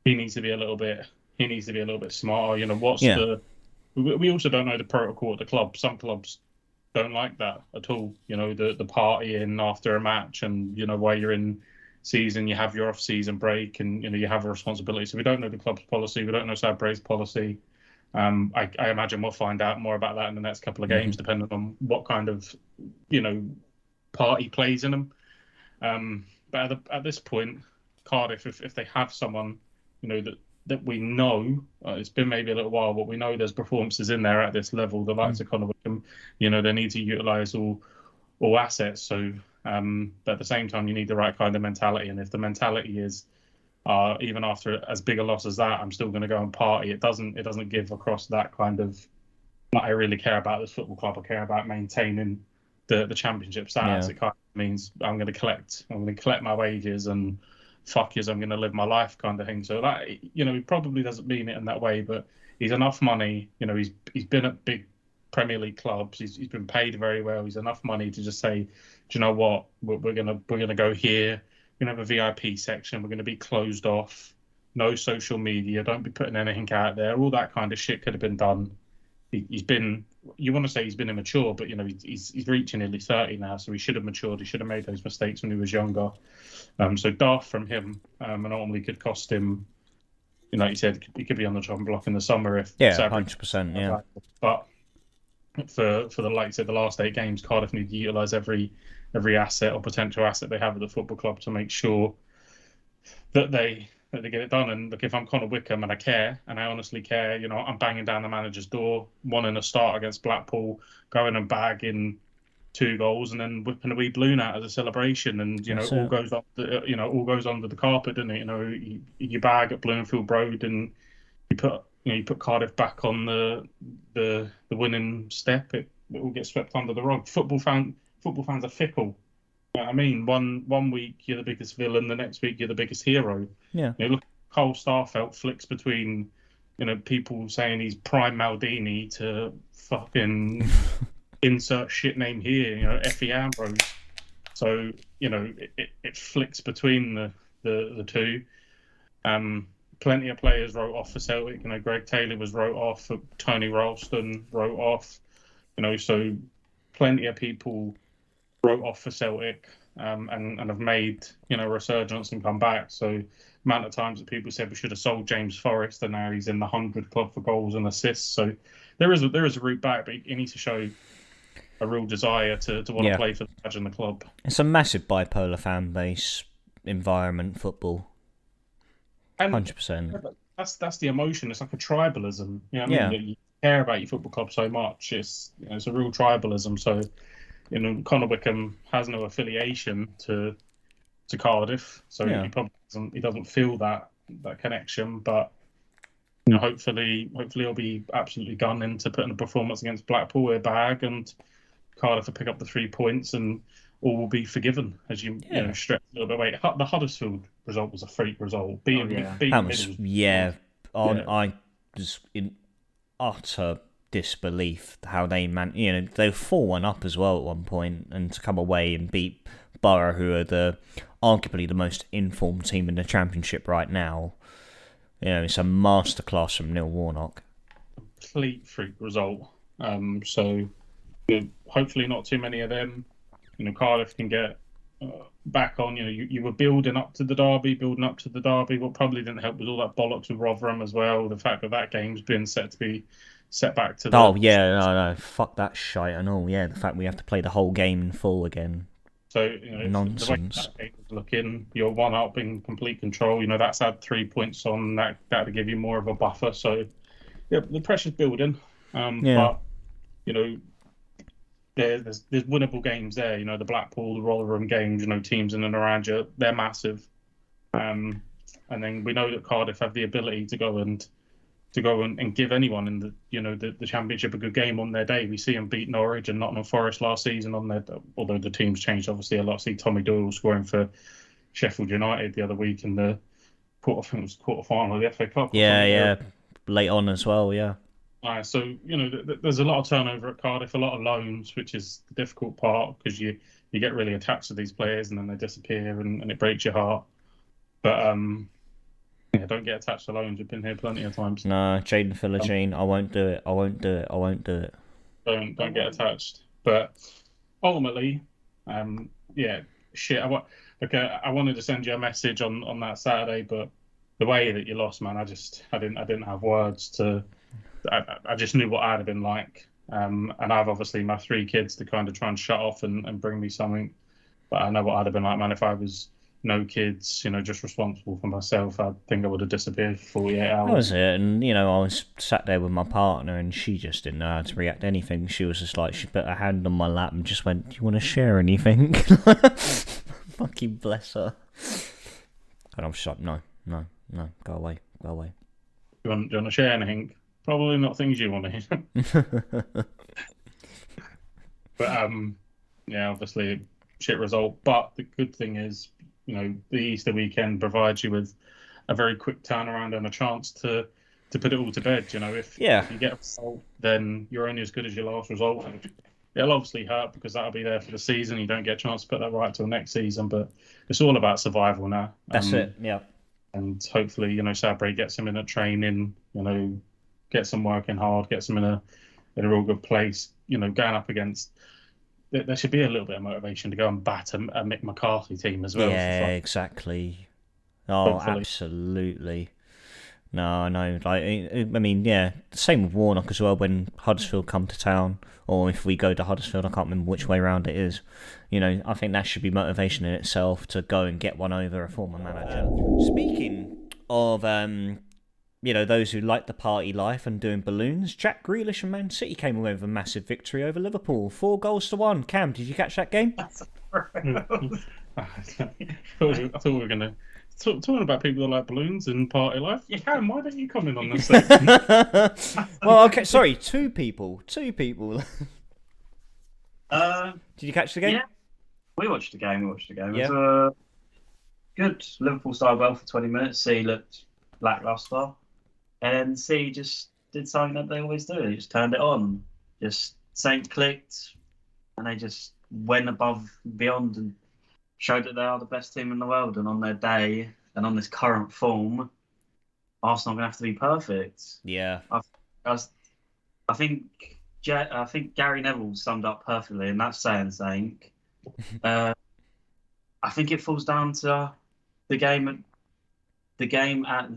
he needs to be a little bit smarter. What's we also don't know the protocol at the club. Some clubs don't like that at all. You know, the partying after a match, and you know, while you're in season, you have your off-season break, and you know, you have a responsibility. So we don't know the club's policy. We don't know Sabre's policy. I imagine we'll find out more about that in the next couple of games, depending on what kind of, you know, party plays in them. But at this point, Cardiff, if they have someone, you know, that we know, it's been maybe a little while, but we know there's performances in there at this level, the likes of Conor Wickham, you know, they need to utilise all assets. So, but at the same time, you need the right kind of mentality. And if the mentality is, even after as big a loss as that, I'm still going to go and party. It doesn't give across that kind of, I really care about this football club. I care about maintaining the championship status. It kind of means I'm going to collect my wages and fuck yous, I'm going to live my life kind of thing. So that, you know, he probably doesn't mean it in that way, but he's enough money. You know, he's been at big Premier League clubs. He's been paid very well. He's enough money to just say, do you know what, we're gonna go here. We're gonna have a VIP section. We're gonna be closed off. No social media. Don't be putting anything out there. All that kind of shit could have been done. He's been, you want to say he's been immature, but you know, he's reaching nearly 30 now, so he should have matured. He should have made those mistakes when he was younger. So daft from him, and normally could cost him, you know, like you said, he could be on the chopping block in the summer if 100%, yeah. But for the, like you said, the last 8 games, Cardiff need to utilise every asset or potential asset they have at the football club to make sure that they get it done. And look, if I'm Conor Wickham and I care, and I honestly care, you know, I'm banging down the manager's door, wanting a start against Blackpool, going and bagging 2 goals, and then whipping a wee balloon out as a celebration, and you know, all goes under the carpet, doesn't it? You know, you bag at Bloomfield Road, and you put Cardiff back on the winning step. It will get swept under the rug. Football fans are fickle. You know what I mean, one week you're the biggest villain, the next week you're the biggest hero. Yeah. You know, look, Cole Starfelt flicks between, you know, people saying he's prime Maldini to fucking insert shit name here, you know, Effie Ambrose. So, you know, it flicks between the two. Plenty of players wrote off for Celtic. You know, Greg Taylor was wrote off. Tony Ralston wrote off. You know, so plenty of people wrote off for Celtic, and have made, you know, a resurgence and come back. So amount of times that people said we should have sold James Forrest, and now he's in the 100 club for goals and assists. So there is a route back, but he needs to show a real desire to want to play for the badge in the club. It's a massive bipolar fan base environment, football. 100%. That's the emotion. It's like a tribalism. You know what I mean? You care about your football club so much. It's, you know, it's a real tribalism. So, you know, Conor Wickham has no affiliation to Cardiff, so he doesn't feel that connection. But you know, hopefully he'll be absolutely gunning to put in a performance against Blackpool with a bag, and Cardiff will pick up the 3 points, and all will be forgiven as you know, stretch a little bit away. The Huddersfield result was a freak result. I was in utter disbelief how they you know, they were 4-1 up as well at one point, and to come away and beat Borough, who are arguably the most informed team in the Championship right now. You know, it's a masterclass from Neil Warnock. Complete freak result. So hopefully not too many of them. You know, Cardiff can get back on. You know, you were building up to the derby. What probably didn't help was all that bollocks with Rotherham as well. The fact that game's been set to be set back to the... Oh, yeah, no, fuck that shite and all. Yeah, the fact we have to play the whole game in full again. So, you know, nonsense. The way that game was looking, you're 1 up in complete control. You know, that's had 3 points on that to give you more of a buffer. So, yeah, the pressure's building. But, you know, there's winnable games there. You know, the Blackpool, the Rotherham games, you know, teams in and around you, they're massive. And then we know that Cardiff have the ability to go and give anyone in the Championship a good game on their day. We see them beat Norwich and Nottingham Forest last season on their, although the team's changed obviously a lot. See Tommy Doyle scoring for Sheffield United the other week in the quarter final of the FA Cup. Yeah, late on as well. Yeah. So you know, there's a lot of turnover at Cardiff, a lot of loans, which is the difficult part because you get really attached to these players and then they disappear and it breaks your heart. But Yeah, don't get attached to loans. We've been here plenty of times. No, Jaden Philogene, I won't do it. I won't do it. I won't do it. Don't get attached. But ultimately, yeah, shit. I wanted to send you a message on that Saturday, but the way that you lost, man, I didn't have words to. I just knew what I'd have been like. And I've obviously my 3 kids to kind of try and shut off and bring me something. But I know what I'd have been like, man, if I was no kids, just responsible for myself. I think I would have disappeared for 48 hours. That was it. And, I was sat there with my partner and she just didn't know how to react to anything. She was just like, she put her hand on my lap and just went, do you want to share anything? Fucking bless her. And I'm just like, no, go away. Do you want to share anything? Probably not things you want to hear. But, yeah, obviously, shit result. But the good thing is, the Easter weekend provides you with a very quick turnaround and a chance to put it all to bed. If you get a result, then you're only as good as your last result. And it'll obviously hurt because that'll be there for the season. You don't get a chance to put that right till next season. But it's all about survival now. That's it, yeah. And hopefully, Sabri gets him in a training, gets him working hard, gets him in a real good place, going up against. There should be a little bit of motivation to go and bat a Mick McCarthy team as well. Yeah, exactly. Oh, Hopefully. Absolutely. No, same with Warnock as well. When Huddersfield come to town, or if we go to Huddersfield, I can't remember which way round it is. I think that should be motivation in itself to go and get one over a former manager. Speaking of, those who like the party life and doing balloons, Jack Grealish and Man City came away with a massive victory over Liverpool, 4-1. Cam, did you catch that game? I thought we were going to talking about people that like balloons and party life. Yeah, Cam, why don't you comment on this section? Well, okay, sorry, two people. Did you catch the game? Yeah, we watched the game. Yeah. It was good. Liverpool started well for 20 minutes. City looked lackluster. And City just did something that they always do. They just turned it on. Just something clicked. And they just went above and beyond and showed that they are the best team in the world. And on their day and on this current form, Arsenal are going to have to be perfect. Yeah. I think Gary Neville summed up perfectly, and that's saying something. I think it falls down to the game at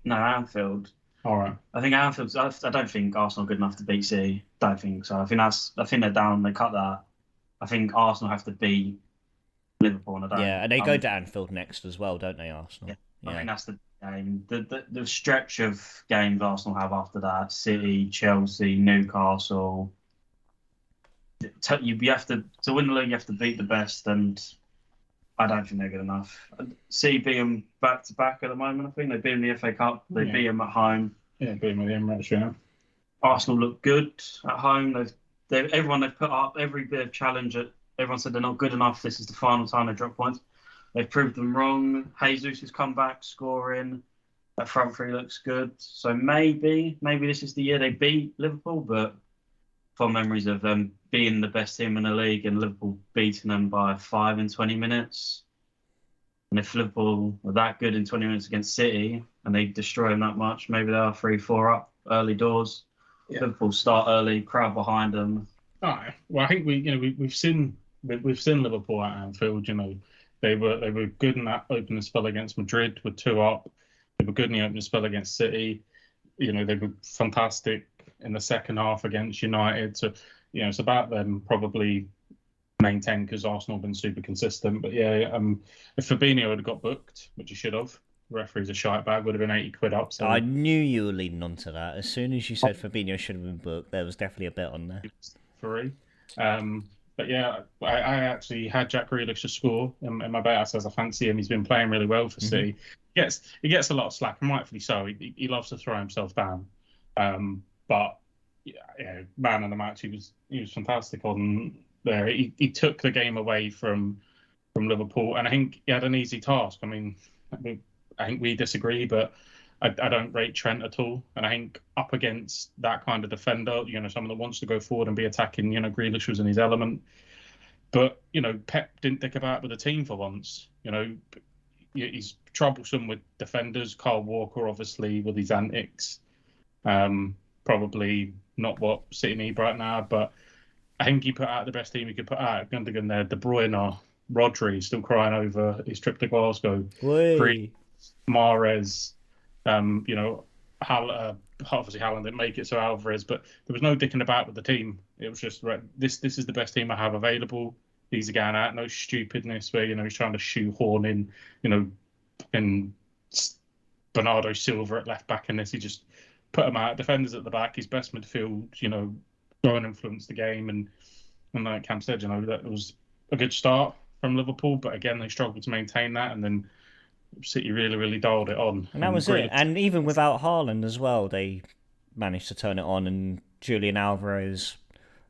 Anfield. All right. I think Anfield. I don't think Arsenal are good enough to beat City. Don't think so. I think they're down. They cut that. I think Arsenal have to beat Liverpool. And they go to Anfield next as well, don't they, Arsenal? Yeah. I think that's the game. The stretch of games Arsenal have after that: City, Chelsea, Newcastle. You have to win the league. You have to beat the best, and I don't think they're good enough. City beat them back to back at the moment. I think they beat them in the FA Cup. They beat them at home. Yeah, beat them with the Emirates. Yeah. Arsenal look good at home. Everyone they've put up every bit of challenge. Everyone said they're not good enough. This is the final time they drop points. They've proved them wrong. Jesus has come back scoring. That front three looks good. So maybe this is the year they beat Liverpool. But fond memories of them being the best team in the league and Liverpool beating them by 5 in 20 minutes. And if Liverpool are that good in 20 minutes against City and they destroy them that much, maybe they are 3-4 up early doors. Yeah. Liverpool start early, crowd behind them. All right. Well, I think we've seen Liverpool at Anfield. They were good in that opening spell against Madrid with 2 up. They were good in the opening spell against City. They were fantastic in the second half against United. So it's about them probably maintain because Arsenal have been super consistent. But yeah, if Fabinho had got booked, which he should have. Referee's a shite bag, would have been 80 quid up. So I knew you were leading on to that. As soon as you said Fabinho should have been booked, there was definitely a bet on there. Free. But yeah, I actually had Jack Grealish to score in my bet. I says I fancy him. He's been playing really well for City. He gets a lot of slack, and rightfully so. He loves to throw himself down. But yeah, man of the match, he was fantastic on there. He took the game away from Liverpool, and I think he had an easy task. I mean, I think we disagree, but I don't rate Trent at all. And I think up against that kind of defender, someone that wants to go forward and be attacking, Grealish was in his element. But, Pep didn't dick about with the team for once. he's troublesome with defenders. Kyle Walker, obviously, with his antics. Probably not what City need right now, but I think he put out the best team he could put out. Gundogan there, De Bruyne, Rodgers still crying over his trip to Glasgow. Whey. Mahrez, obviously Haaland didn't make it, so Alvarez, but there was no dicking about with the team. It was just, right, this is the best team I have available. These are going out. No stupidness where, he's trying to shoehorn in, in Bernardo Silva at left back in this. He just put him out. Defenders at the back, his best midfield, go and influence the game. And like Cam said, that was a good start from Liverpool, but again, they struggled to maintain that. And then City really, really dialed it on. And that was it. And even without Haaland as well, they managed to turn it on. And Julian Alvarez,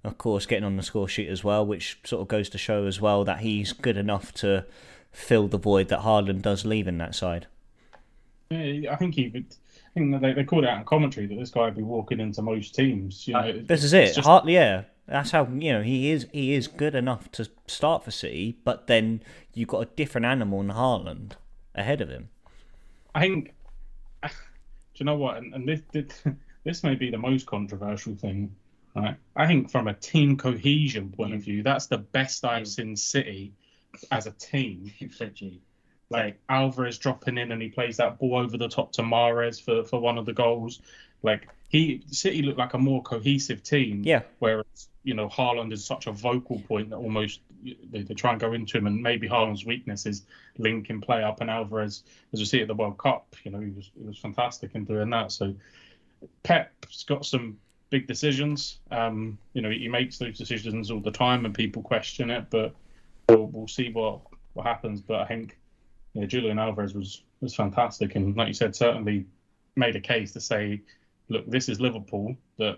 of course, getting on the score sheet as well, which sort of goes to show as well that he's good enough to fill the void that Haaland does leave in that side. Yeah, I think they called it out in commentary that this guy would be walking into most teams. This is it. That's how he is good enough to start for City, but then you've got a different animal in Haaland ahead of him. I think. Do you know what? And this may be the most controversial thing. Right? I think from a team cohesion point of view, that's the best I've seen City as a team. Like Alvarez dropping in and he plays that ball over the top to Mahrez for one of the goals. Like City looked like a more cohesive team. Yeah. Whereas Haaland is such a vocal point that almost they try and go into him, and maybe Haaland's weakness is linking play up, and Alvarez, as we see at the World Cup, he was fantastic in doing that. So Pep's got some big decisions. He makes those decisions all the time, and people question it. But we'll see what happens. But I think Julian Alvarez was fantastic, and like you said, certainly made a case to say, look, this is Liverpool that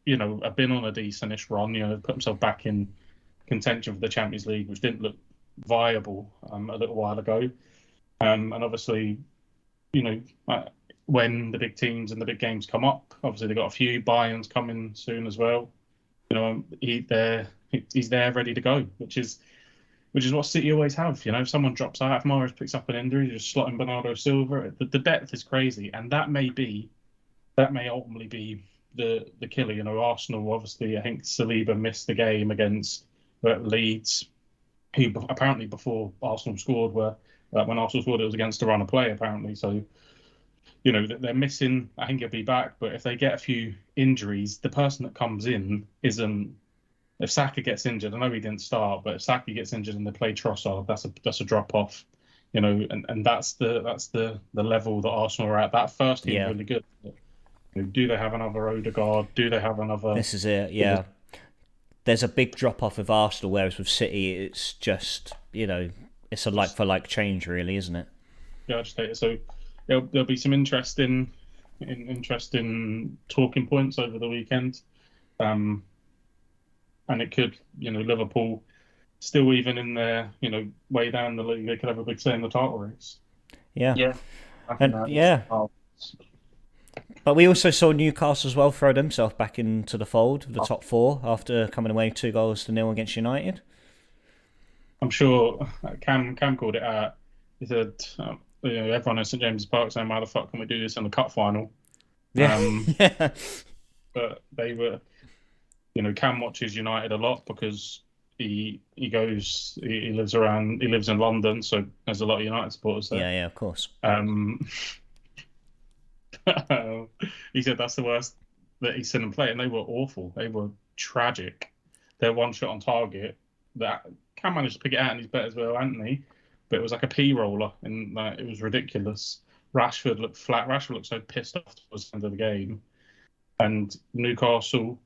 have been on a decentish run. Put themselves back in contention for the Champions League, which didn't look viable a little while ago. And obviously, when the big teams and the big games come up, obviously they've got a few Bayern's coming soon as well. He's there ready to go, which is what City always have. If someone drops out, if Mahrez picks up an injury, just slot in Bernardo Silva. The depth is crazy, and that may ultimately be the killer. Arsenal, obviously, I think Saliba missed the game against Leeds, who apparently before Arsenal scored when Arsenal scored, it was against a run of play, apparently. So, they're missing. I think he'll be back, but if they get a few injuries, the person that comes in isn't. If Saka gets injured, I know he didn't start, but if Saka gets injured and they play Trossard, that's a drop off. And that's the level that Arsenal are at. That first team is really good. Do they have another Odegaard? Do they have another? This is it. Yeah. There's a big drop off with Arsenal, whereas with City, it's just it's a like for like change, really, isn't it? Yeah, so there'll be some interesting talking points over the weekend, and it could Liverpool still even in their way down the league, they could have a big say in the title race. Yeah. But we also saw Newcastle as well throw themselves back into the fold of the top four after coming away 2-0 against United. I'm sure Cam called it out. He said, everyone at St James's Park saying, "Why the fuck can we do this in the cup final?" Yeah. But they were, Cam watches United a lot because he lives in London, so there's a lot of United supporters there. Yeah, of course. He said that's the worst that he's seen them play, and they were awful. They were tragic. Their one shot on target that Cam managed to pick it out, and he's better as well, Anthony. But it was like a pea roller, and it was ridiculous. Rashford looked flat. Rashford looked so pissed off towards the end of the game. And Newcastle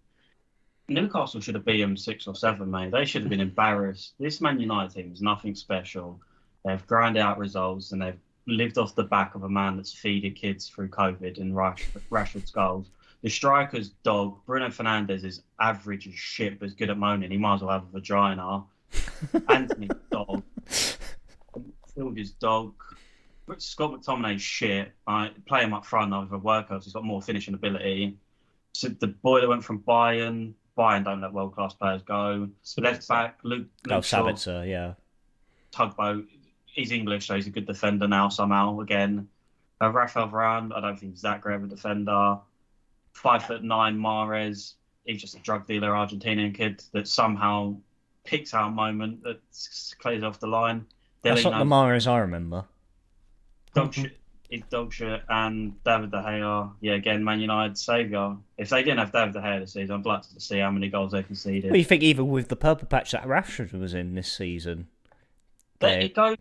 should have beat them 6 or 7, mate. They should have been embarrassed. This Man United team is nothing special. They've grinded out results, and they've lived off the back of a man that's feeding kids through COVID and Rashford's goals. The striker's dog, Bruno Fernandes, is average as shit, but is good at moaning. He might as well have a vagina. Anthony's dog. Phil's dog. Scott McTominay's shit. Play him up front over workouts. He's got more finishing ability. So the boy that went from Bayern don't let world-class players go. So left back, Luke Shaw, Sabitzer, yeah. Tugboat. he's English, so he's a good defender now somehow. Again, Rafael Varane, I don't think he's that great of a defender. 5'9" Mahrez, he's just a drug dealer Argentinian kid that somehow picks out a moment that clears off the line. That's not the Mahrez I remember. Dog shit. He's dog shit. And David De Gea, yeah, again, Man United saviour. If they didn't have David De Gea this season, I'd like to see how many goals they conceded. Well, you think even with the purple patch that Rashford was in this season, It goes.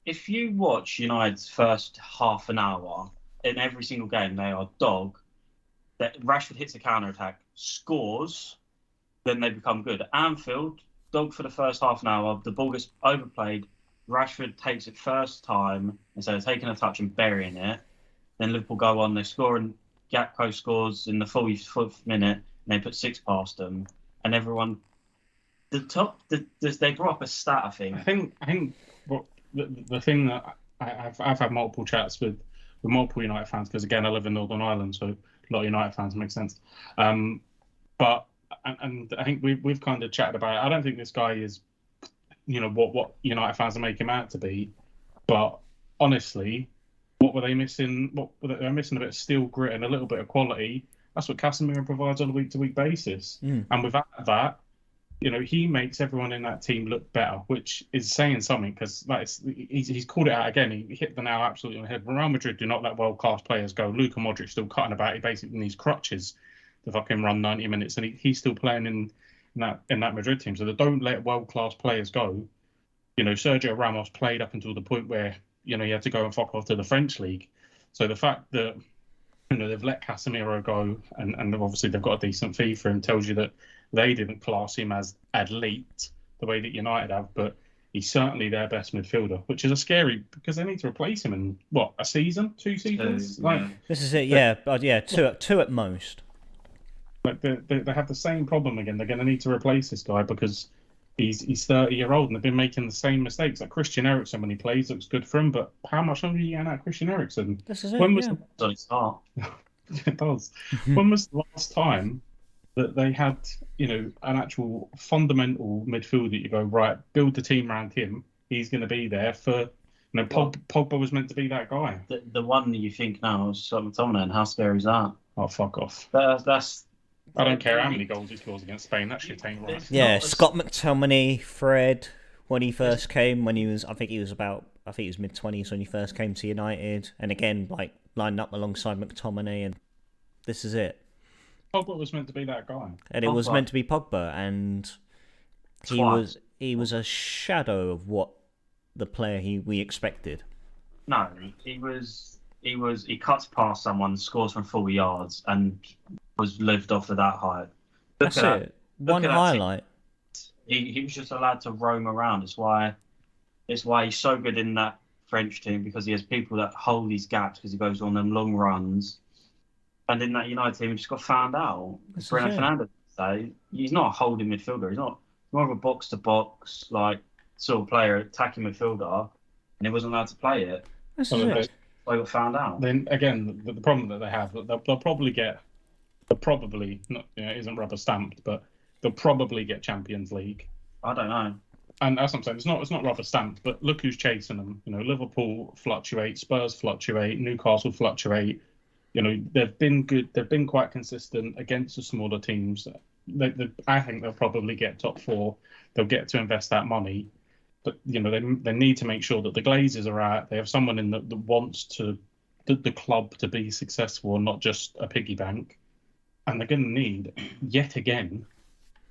If you watch United's first half an hour in every single game, they are dog. That Rashford hits a counter attack, scores, then they become good. At Anfield, dog for the first half an hour. The ball gets overplayed. Rashford takes it first time instead of taking a touch and burying it. Then Liverpool go on, they score, and Gakpo scores in the 44th minute, and they put 6 past them. And everyone, they brought up a stat, I think. I think what the thing that I've had multiple chats with multiple United fans, because again I live in Northern Ireland, so a lot of United fans make sense. But I think we've kind of chatted about it. I don't think this guy is, what United fans are making him out to be. But honestly, what were they missing? They're missing a bit of steel grit and a little bit of quality. That's what Casemiro provides on a week-to-week basis. And without that, he makes everyone in that team look better, which is saying something, because he's called it out again. He hit the nail absolutely on the head. Real Madrid do not let world-class players go. Luka Modric still cutting about. He basically needs crutches to fucking run 90 minutes, and he's still playing in that Madrid team. So they don't let world-class players go. Sergio Ramos played up until the point where, he had to go and fuck off to the French league. So the fact that, they've let Casemiro go, and obviously they've got a decent fee for him, tells you that they didn't class him as elite the way that United have, but he's certainly their best midfielder, which is a scary, because they need to replace him in, a season? 2 seasons? This is it, yeah. But yeah, two at most. Like they have the same problem again. They're going to need to replace this guy because he's 30-year-old, and they've been making the same mistakes. Like Christian Eriksen, when he plays, looks good for him, but how much longer are you getting out of Christian Eriksen? This is it, It does. When was the last time that they had, an actual fundamental midfield that you go, right, build the team around him. He's going to be there for, Pogba was meant to be that guy. The one that you think now is Scott McTominay, and how scary is that? Oh, fuck off. That's. I don't care how many goals he scores against Spain. That shit ain't right. Yeah, Scott McTominay, Fred, when he first came, I think he was mid-20s when he first came to United, and again, lined up alongside McTominay, and this is it. Pogba was meant to be that guy. And it was meant to be Pogba, and he was a shadow of what the player we expected. No, he cuts past someone, scores from 40 yards, and was lived off of that height. That's it. One highlight. He was just allowed to roam around. It's why he's so good in that French team, because he has people that hold these gaps, because he goes on them long runs. And in that United team, he just got found out. Bruno Fernandes, he's not a holding midfielder. He's more of a box-to-box, sort of player, attacking midfielder, and he wasn't allowed to play it. That's so they got found out. Then again, the problem that they have, they'll probably get, it isn't rubber stamped, but they'll probably get Champions League. I don't know. And that's what I'm saying. It's not rubber stamped, but look who's chasing them. Liverpool fluctuate, Spurs fluctuate, Newcastle fluctuate. They've been good. They've been quite consistent against the smaller teams. I think they'll probably get top 4. They'll get to invest that money, but they need to make sure that the Glazers are out. They have someone in that wants the club to be successful and not just a piggy bank. And they're going to need, yet again,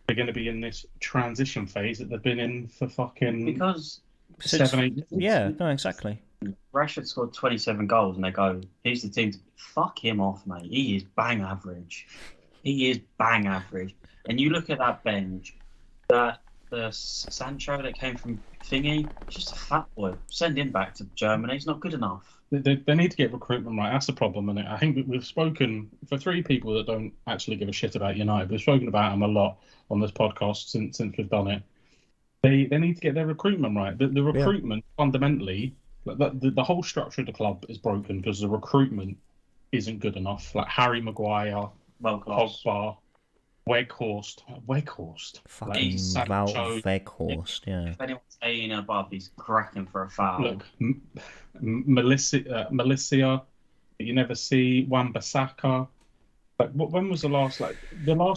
they're going to be in this transition phase that they've been in for fucking because 7-8 years. Yeah, no, exactly. Rashford scored 27 goals, and they go, he's the team to fuck him off, mate. He is bang average. And you look at that bench, the Sancho that came from Thingy, just a fat boy. Send him back to Germany. He's not good enough. They need to get recruitment right. That's the problem, and I think we've spoken, for 3 people that don't actually give a shit about United, we've spoken about them a lot on this podcast since we've done it. They need to get their recruitment right. The recruitment, fundamentally, the whole structure of the club is broken because the recruitment isn't good enough. Like Harry Maguire, Pogba, Weghorst. Fucking Sancho. Wout Weghorst, yeah. If anyone's 18 and above, he's cracking for a foul. Look, Milicia. You never see Wan-Bissaka. Like, when was the last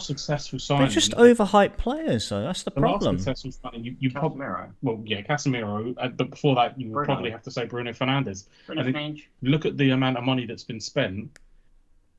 successful signing? They're just overhyped players, though. That's the The problem. last successful signing, you probably Casemiro. Casemiro. But before that, you would Bruno. probably have to say Bruno Fernandes. Bruno I think Fernandes. look at the amount of money that's been spent,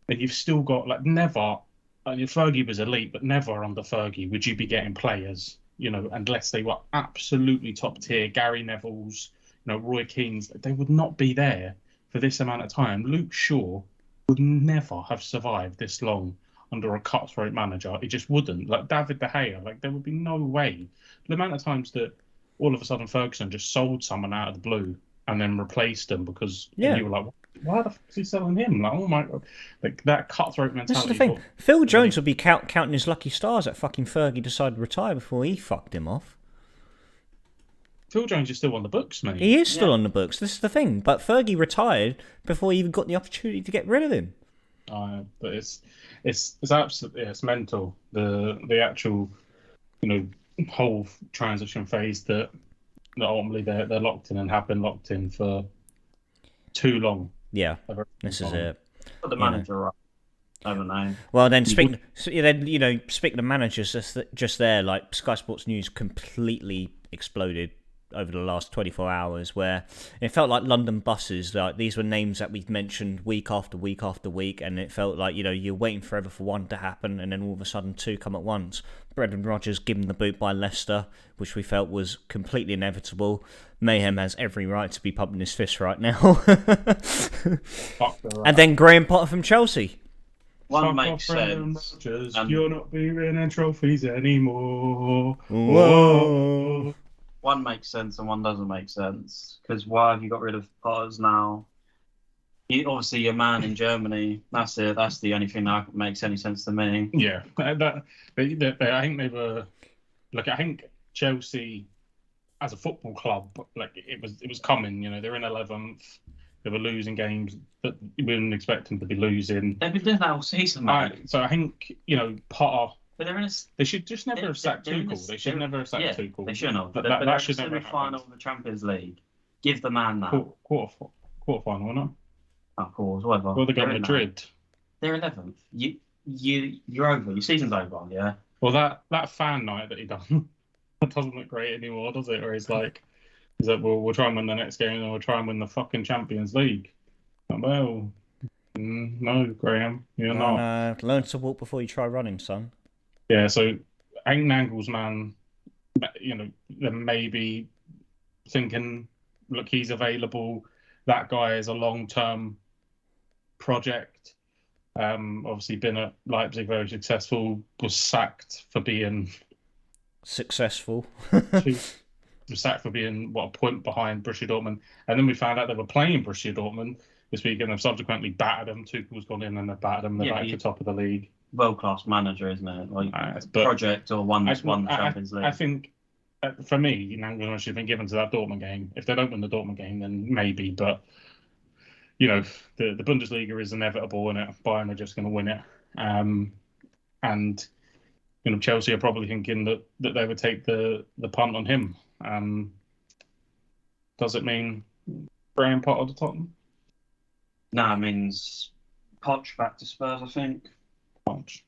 and you've still got like never. Fergie was elite, but never under Fergie would you be getting players, unless they were absolutely top tier. Gary Neville's, Roy Keane's, they would not be there for this amount of time. Luke Shaw would never have survived this long under a cutthroat manager. It just wouldn't. Like David De Gea, like there would be no way. The amount of times that all of a sudden Ferguson just sold someone out of the blue and then replaced them because you were like, why the fuck is he selling him? Like, oh my God. Like that cutthroat mentality. This is the thing. Phil Jones would be counting his lucky stars that fucking Fergie decided to retire before he fucked him off. Phil Jones is still on the books, mate. He is still on the books. This is the thing. But Fergie retired before he even got the opportunity to get rid of him. But it's absolutely it's mental. The actual whole transition phase that ultimately they're locked in and have been locked in for too long. Yeah, this is it. But the manager, right? I don't know. Well, then speaking of managers, just there, like Sky Sports News completely exploded over the last 24 hours, where it felt like London buses. Like these were names that we've mentioned week after week after week, and it felt like you're waiting forever for one to happen, and then all of a sudden two come at once. Brendan Rodgers given the boot by Leicester, which we felt was completely inevitable. Mayhem has every right to be pumping his fist right now. And then Graham Potter from Chelsea. One makes sense. You're not winning trophies anymore. Whoa. One makes sense and one doesn't make sense. Because why have you got rid of Potters now? Obviously, your man in Germany. That's it. That's the only thing that makes any sense to me. Yeah, I think they were. Like, I think Chelsea, as a football club, like it was coming. They're in 11th. They were losing games that we didn't expect them to be losing. They've been doing that all season, mate. So I think Potter. But they're in a, they should just never have sacked Tuchel. They should never have sacked Tuchel. They shouldn't have. But they're that should never in the final of the Champions League. Give the man that. Quarter final, not? Of course, whatever. Well, they got Madrid. They're 11th. You're over. Your season's over, yeah. Well, that fan night that he done, that doesn't look great anymore, does it? Or he's like, we'll try and win the next game, and we'll try and win the fucking Champions League. Well, no, Graham, you're not. Learn to walk before you try running, son. Yeah, so I think Nagelsmann, they're maybe thinking, look, he's available. That guy is a long-term project. Obviously been at Leipzig, very successful, was sacked for being successful. Was sacked for being a point behind Borussia Dortmund. And then we found out they were playing Borussia Dortmund this week and have subsequently battered them. Tuchel's gone in and they've battered them. They're back at the top of the league. World-class manager, isn't it? Like project or won the Champions League. I think, for me, Nagelsmann should have been given to that Dortmund game. If they don't win the Dortmund game, then maybe. But, the Bundesliga is inevitable, and Bayern are just going to win it. And, Chelsea are probably thinking that they would take the punt on him. Does it mean Graham Potter to Tottenham? No, it means Poch back to Spurs, I think. Poch.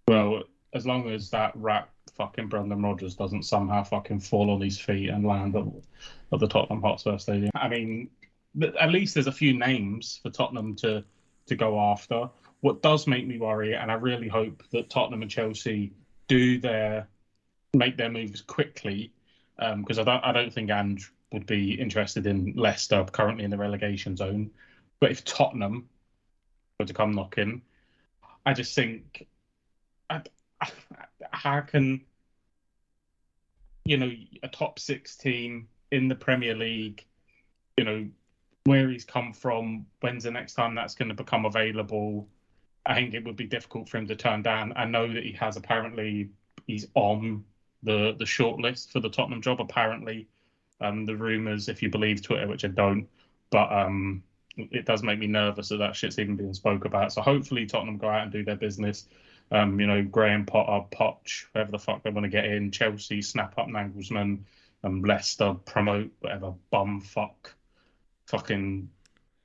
Well, as long as that rat fucking Brendan Rodgers doesn't somehow fucking fall on his feet and land at the Tottenham Hotspur Stadium. I mean, at least there's a few names for Tottenham to go after. What does make me worry, and I really hope that Tottenham and Chelsea make their moves quickly, because I don't think Ange would be interested in Leicester, currently in the relegation zone. But if Tottenham were to come knocking, I just think, how can a top 6 team in the Premier League, where he's come from, when's the next time that's going to become available? I think it would be difficult for him to turn down. I know that he's on the short list for the Tottenham job, apparently. The rumours, if you believe Twitter, which I don't, but it does make me nervous that shit's even being spoke about. So hopefully Tottenham go out and do their business. Graham Potter, Poch, whoever the fuck they want to get in. Chelsea snap up Nagelsmann, and Leicester promote whatever bum fucking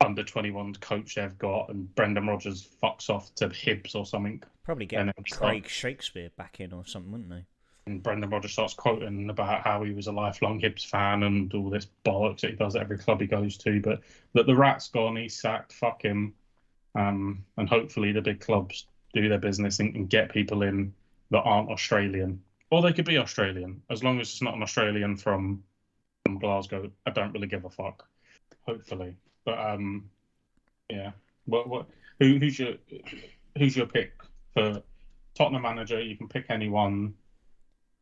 under 21 coach they've got, and Brendan Rodgers fucks off to Hibs or something. Probably get Craig Shakespeare back in or something, wouldn't they? And Brendan Rodgers starts quoting about how he was a lifelong Hibs fan and all this bollocks that he does at every club he goes to. But the rat's gone, he's sacked, fuck him. And hopefully the big clubs do their business and get people in that aren't Australian. Or they could be Australian, as long as it's not an Australian from Glasgow. I don't really give a fuck. Hopefully. But yeah. Who's your pick for Tottenham manager? You can pick anyone.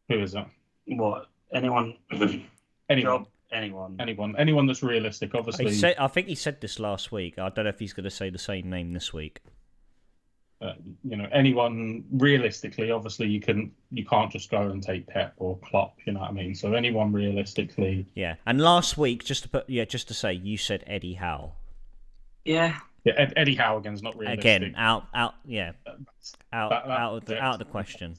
Who is it? What? Anyone? Anyone. Job? Anyone. Anyone that's realistic, obviously. I think he said this last week. I don't know if he's going to say the same name this week. Anyone realistically, obviously you can't just go and take Pep or Klopp, you know what I mean? So anyone realistically. Yeah. And last week, just to say, you said Eddie Howe. Yeah. Yeah, Eddie Howe again's not realistic. Again, out of the question.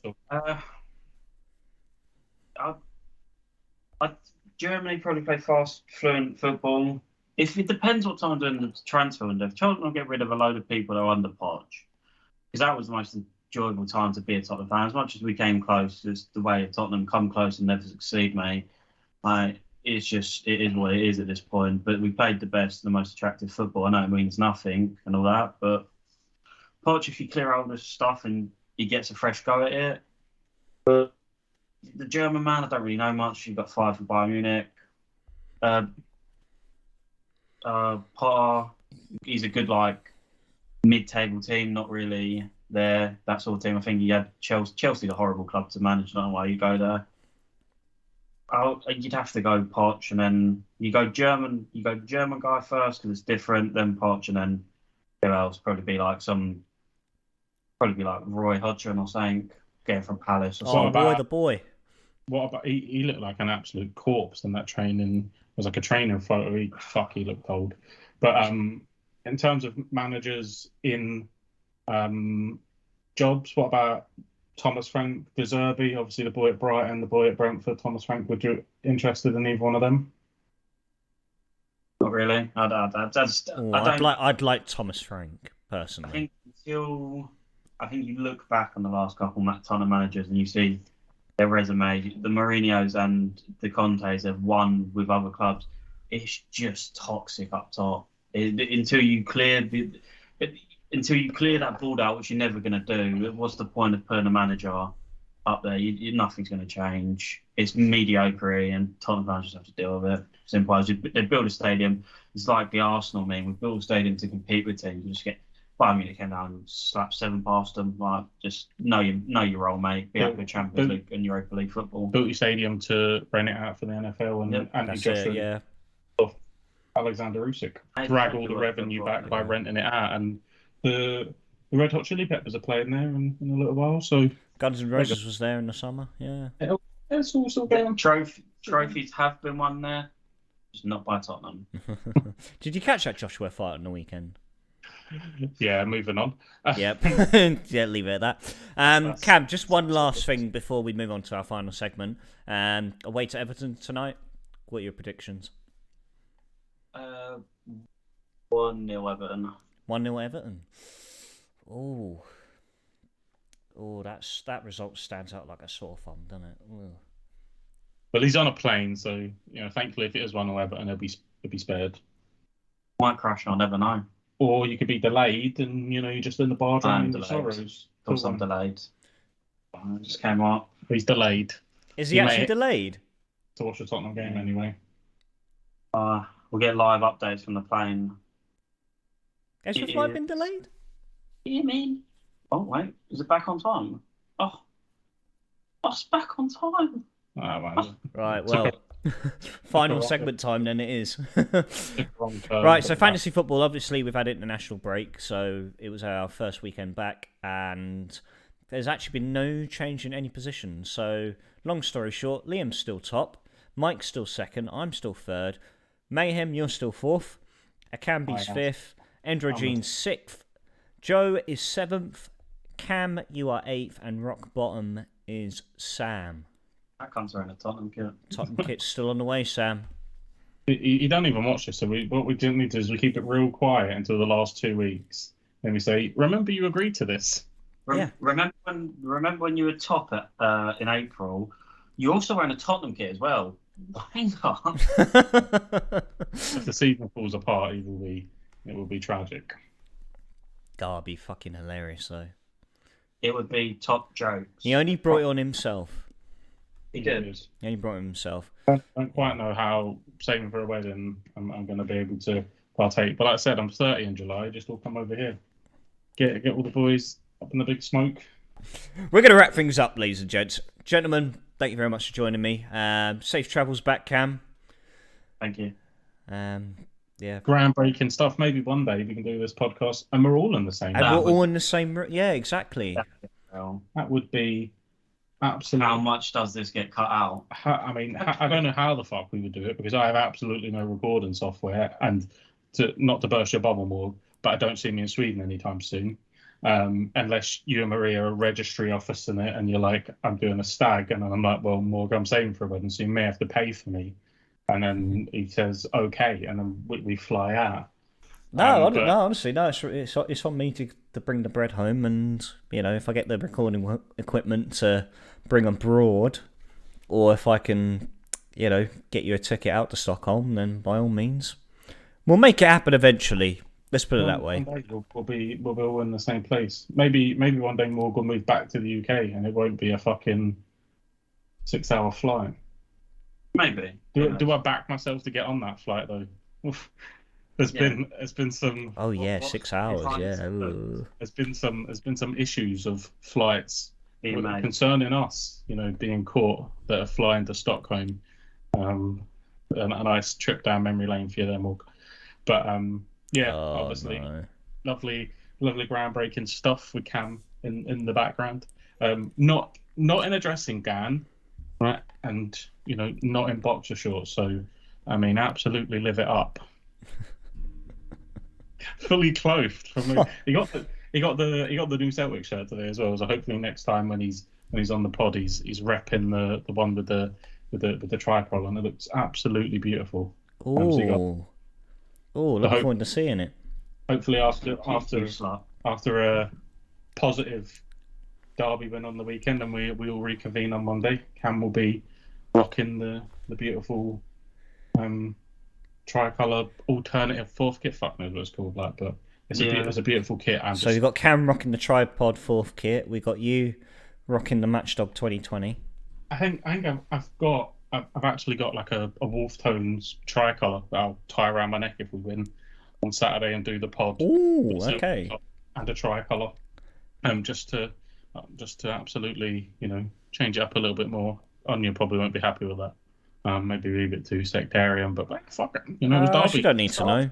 Germany probably play fast, fluent football. If it depends what time doing the transfer window. If Tottenham will get rid of a load of people that are under Poch, because that was the most enjoyable time to be a Tottenham fan. As much as we came close, just the way Tottenham come close and never succeed, mate. It is what it is at this point. But we played the best, the most attractive football. I know it means nothing and all that, but Poch, if you clear out this stuff and he gets a fresh go at it, but the German man, I don't really know much. You've got 5 for Bayern Munich. Potter, he's a good mid-table team, not really there. That sort of team. I think he had Chelsea, a horrible club to manage. I don't know why you go there. You'd have to go Poch, and then you go German guy first because it's different. Then Poch, and then who else? Probably be like Roy Hodgson or something, getting from Palace. Or Roy the boy. What about he looked like an absolute corpse in that training. It was like a training photo. He looked old. But in terms of managers in jobs, what about Thomas Frank, De Zerbi? Obviously the boy at Brighton, the boy at Brentford. Thomas Frank, would you interested in either one of them? Not really. I'd like Thomas Frank personally. I think you look back on the last couple Tottenham managers and you see their resume. The Mourinho's and the Contes have won with other clubs. It's just toxic up top. Until you clear that board out, which you're never going to do. What's the point of putting a manager up there? Nothing's going to change. It's mediocre, and Tottenham fans just have to deal with it. Simple as they build a stadium. It's like the Arsenal meme. We build a stadium to compete with teams. You just get Bayern Munich came down and slapped 7 past them. Just know your role, mate. Be happy with Champions League and Europa League football. Built your stadium to rent it out for the NFL and Andy Joshua. Alexander Usyk drag all the revenue back by renting it out, and the Red Hot Chili Peppers are playing there in a little while. So Guns N' Roses was there in the summer. Yeah, it's all still going. Trophies have been won there, just not by Tottenham. Did you catch that Joshua fight on the weekend? Yeah, moving on. Yep. Yeah, leave it at that. Cam, just one last thing before we move on to our final segment. Away to Everton tonight. What are your predictions? 1-0 Everton. 1-0 Everton. Oh, that result stands out like a sore thumb, doesn't it? Ooh. Well, he's on a plane, so thankfully, if it is 1-0 Everton, he'll be spared. Might crash, I'll never know. Or you could be delayed, and you're just in the bar drowning your sorrows. Of course, I'm delayed. I just came up. He's delayed. Is he actually delayed? To watch the Tottenham game anyway. We'll get live updates from the plane. Has your flight been delayed? You mean? Oh wait, is it back on time? Oh, it's back on time. Oh, wow. Right, well, final segment time then it is. Right, so fantasy football, obviously we've had international break, so it was our first weekend back, and there's actually been no change in any position. So, long story short, Liam's still top, Mike's still second, I'm still third, Mayhem, you're still fourth, Akambi's fifth, Endrogene's sixth, Joe is seventh, Cam, you are 8th, and rock bottom is Sam. That comes around a Tottenham kit. Tottenham kit's still on the way, Sam. You don't even watch this, so what we do need to do is we keep it real quiet until the last 2 weeks. Then we say, remember you agreed to this. Yeah. Remember when you were top at in April? You also ran a Tottenham kit as well. Why not? If the season falls apart, it will be tragic. God, it'd be fucking hilarious, though. It would be top jokes. He only brought it on himself. He did. He only brought it himself. I don't quite know how, saving for a wedding, I'm going to be able to partake. But like I said, I'm 30 in July. Just all come over here. Get all the boys up in the big smoke. We're going to wrap things up, ladies and gents. Gentlemen, thank you very much for joining me. Safe travels back, Cam. Thank you. Yeah. Groundbreaking stuff. Maybe one day we can do this podcast and we're all in the same. And we're all in the same. Yeah, exactly. That would be absolutely. How much does this get cut out? I don't know how the fuck we would do it because I have absolutely no recording software. And not to burst your bubble, Morg, but I don't see me in Sweden anytime soon. Unless you and Maria are registry officing it and you're like, I'm doing a stag. And then I'm like, well, Morg, I'm saving for a wedding, so you may have to pay for me. And then he says, okay. And then we fly out. No, honestly, no. It's on me to bring the bread home, and if I get the recording equipment to bring abroad, or if I can, get you a ticket out to Stockholm, then by all means, we'll make it happen eventually. Let's put it that way. One day we'll be all in the same place. Maybe one day we'll move back to the UK, and it won't be a fucking 6-hour flight. Maybe. Do I back myself to get on that flight though? There's been some. Oh yeah, 6 hours. Yeah. Ooh. There's been some issues of flights concerning us. Being caught that are flying to Stockholm, and a nice trip down memory lane for you there, Morg. But obviously, no. lovely groundbreaking stuff with Cam in the background. Not in a dressing gown, right? And not in boxer shorts. So, absolutely live it up. Fully clothed. He got the new Celtic shirt today as well. So hopefully next time when he's on the pod, he's repping the one with the tricolour, and it looks absolutely beautiful. Look forward to seeing it. Hopefully after a positive derby win on the weekend, and we all reconvene on Monday, Cam will be rocking the beautiful tricolour alternative fourth kit. Fuck knows what it's called, but it's a beautiful kit. So you've got Cam rocking the tripod fourth kit. We got you rocking the Matchdog 2020. I think I've actually got like a wolf tones tricolour that I'll tie around my neck if we win on Saturday and do the pod. Ooh, okay. And a tricolour, just to absolutely change it up a little bit more. Anya probably won't be happy with that. Maybe be a bit too sectarian, but fuck it. It was Derby. You don't need to know.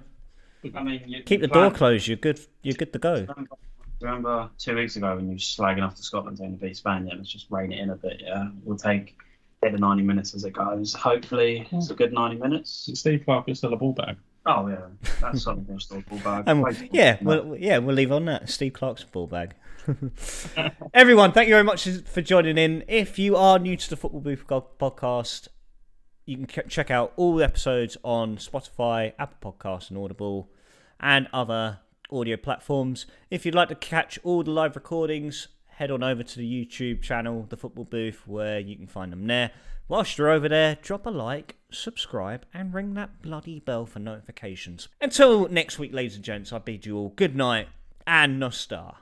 Keep the door closed. You're good to go. Remember 2 weeks ago when you were slagging off to Scotland saying to beat Spain? Let's just rein it in a bit. Yeah, we'll take the 90 minutes as it goes. Hopefully, it's a good 90 minutes. Steve Clark is still a ball bag. Oh yeah, that's something still a ball bag. We'll leave on that. Steve Clark's ball bag. Everyone, thank you very much for joining in. If you are new to the Football Booth podcast, you can check out all the episodes on Spotify, Apple Podcasts, and Audible, and other audio platforms. If you'd like to catch all the live recordings, head on over to the YouTube channel, The Football Booth, where you can find them there. Whilst you're over there, drop a like, subscribe, and ring that bloody bell for notifications. Until next week, ladies and gents, I bid you all good night and no star.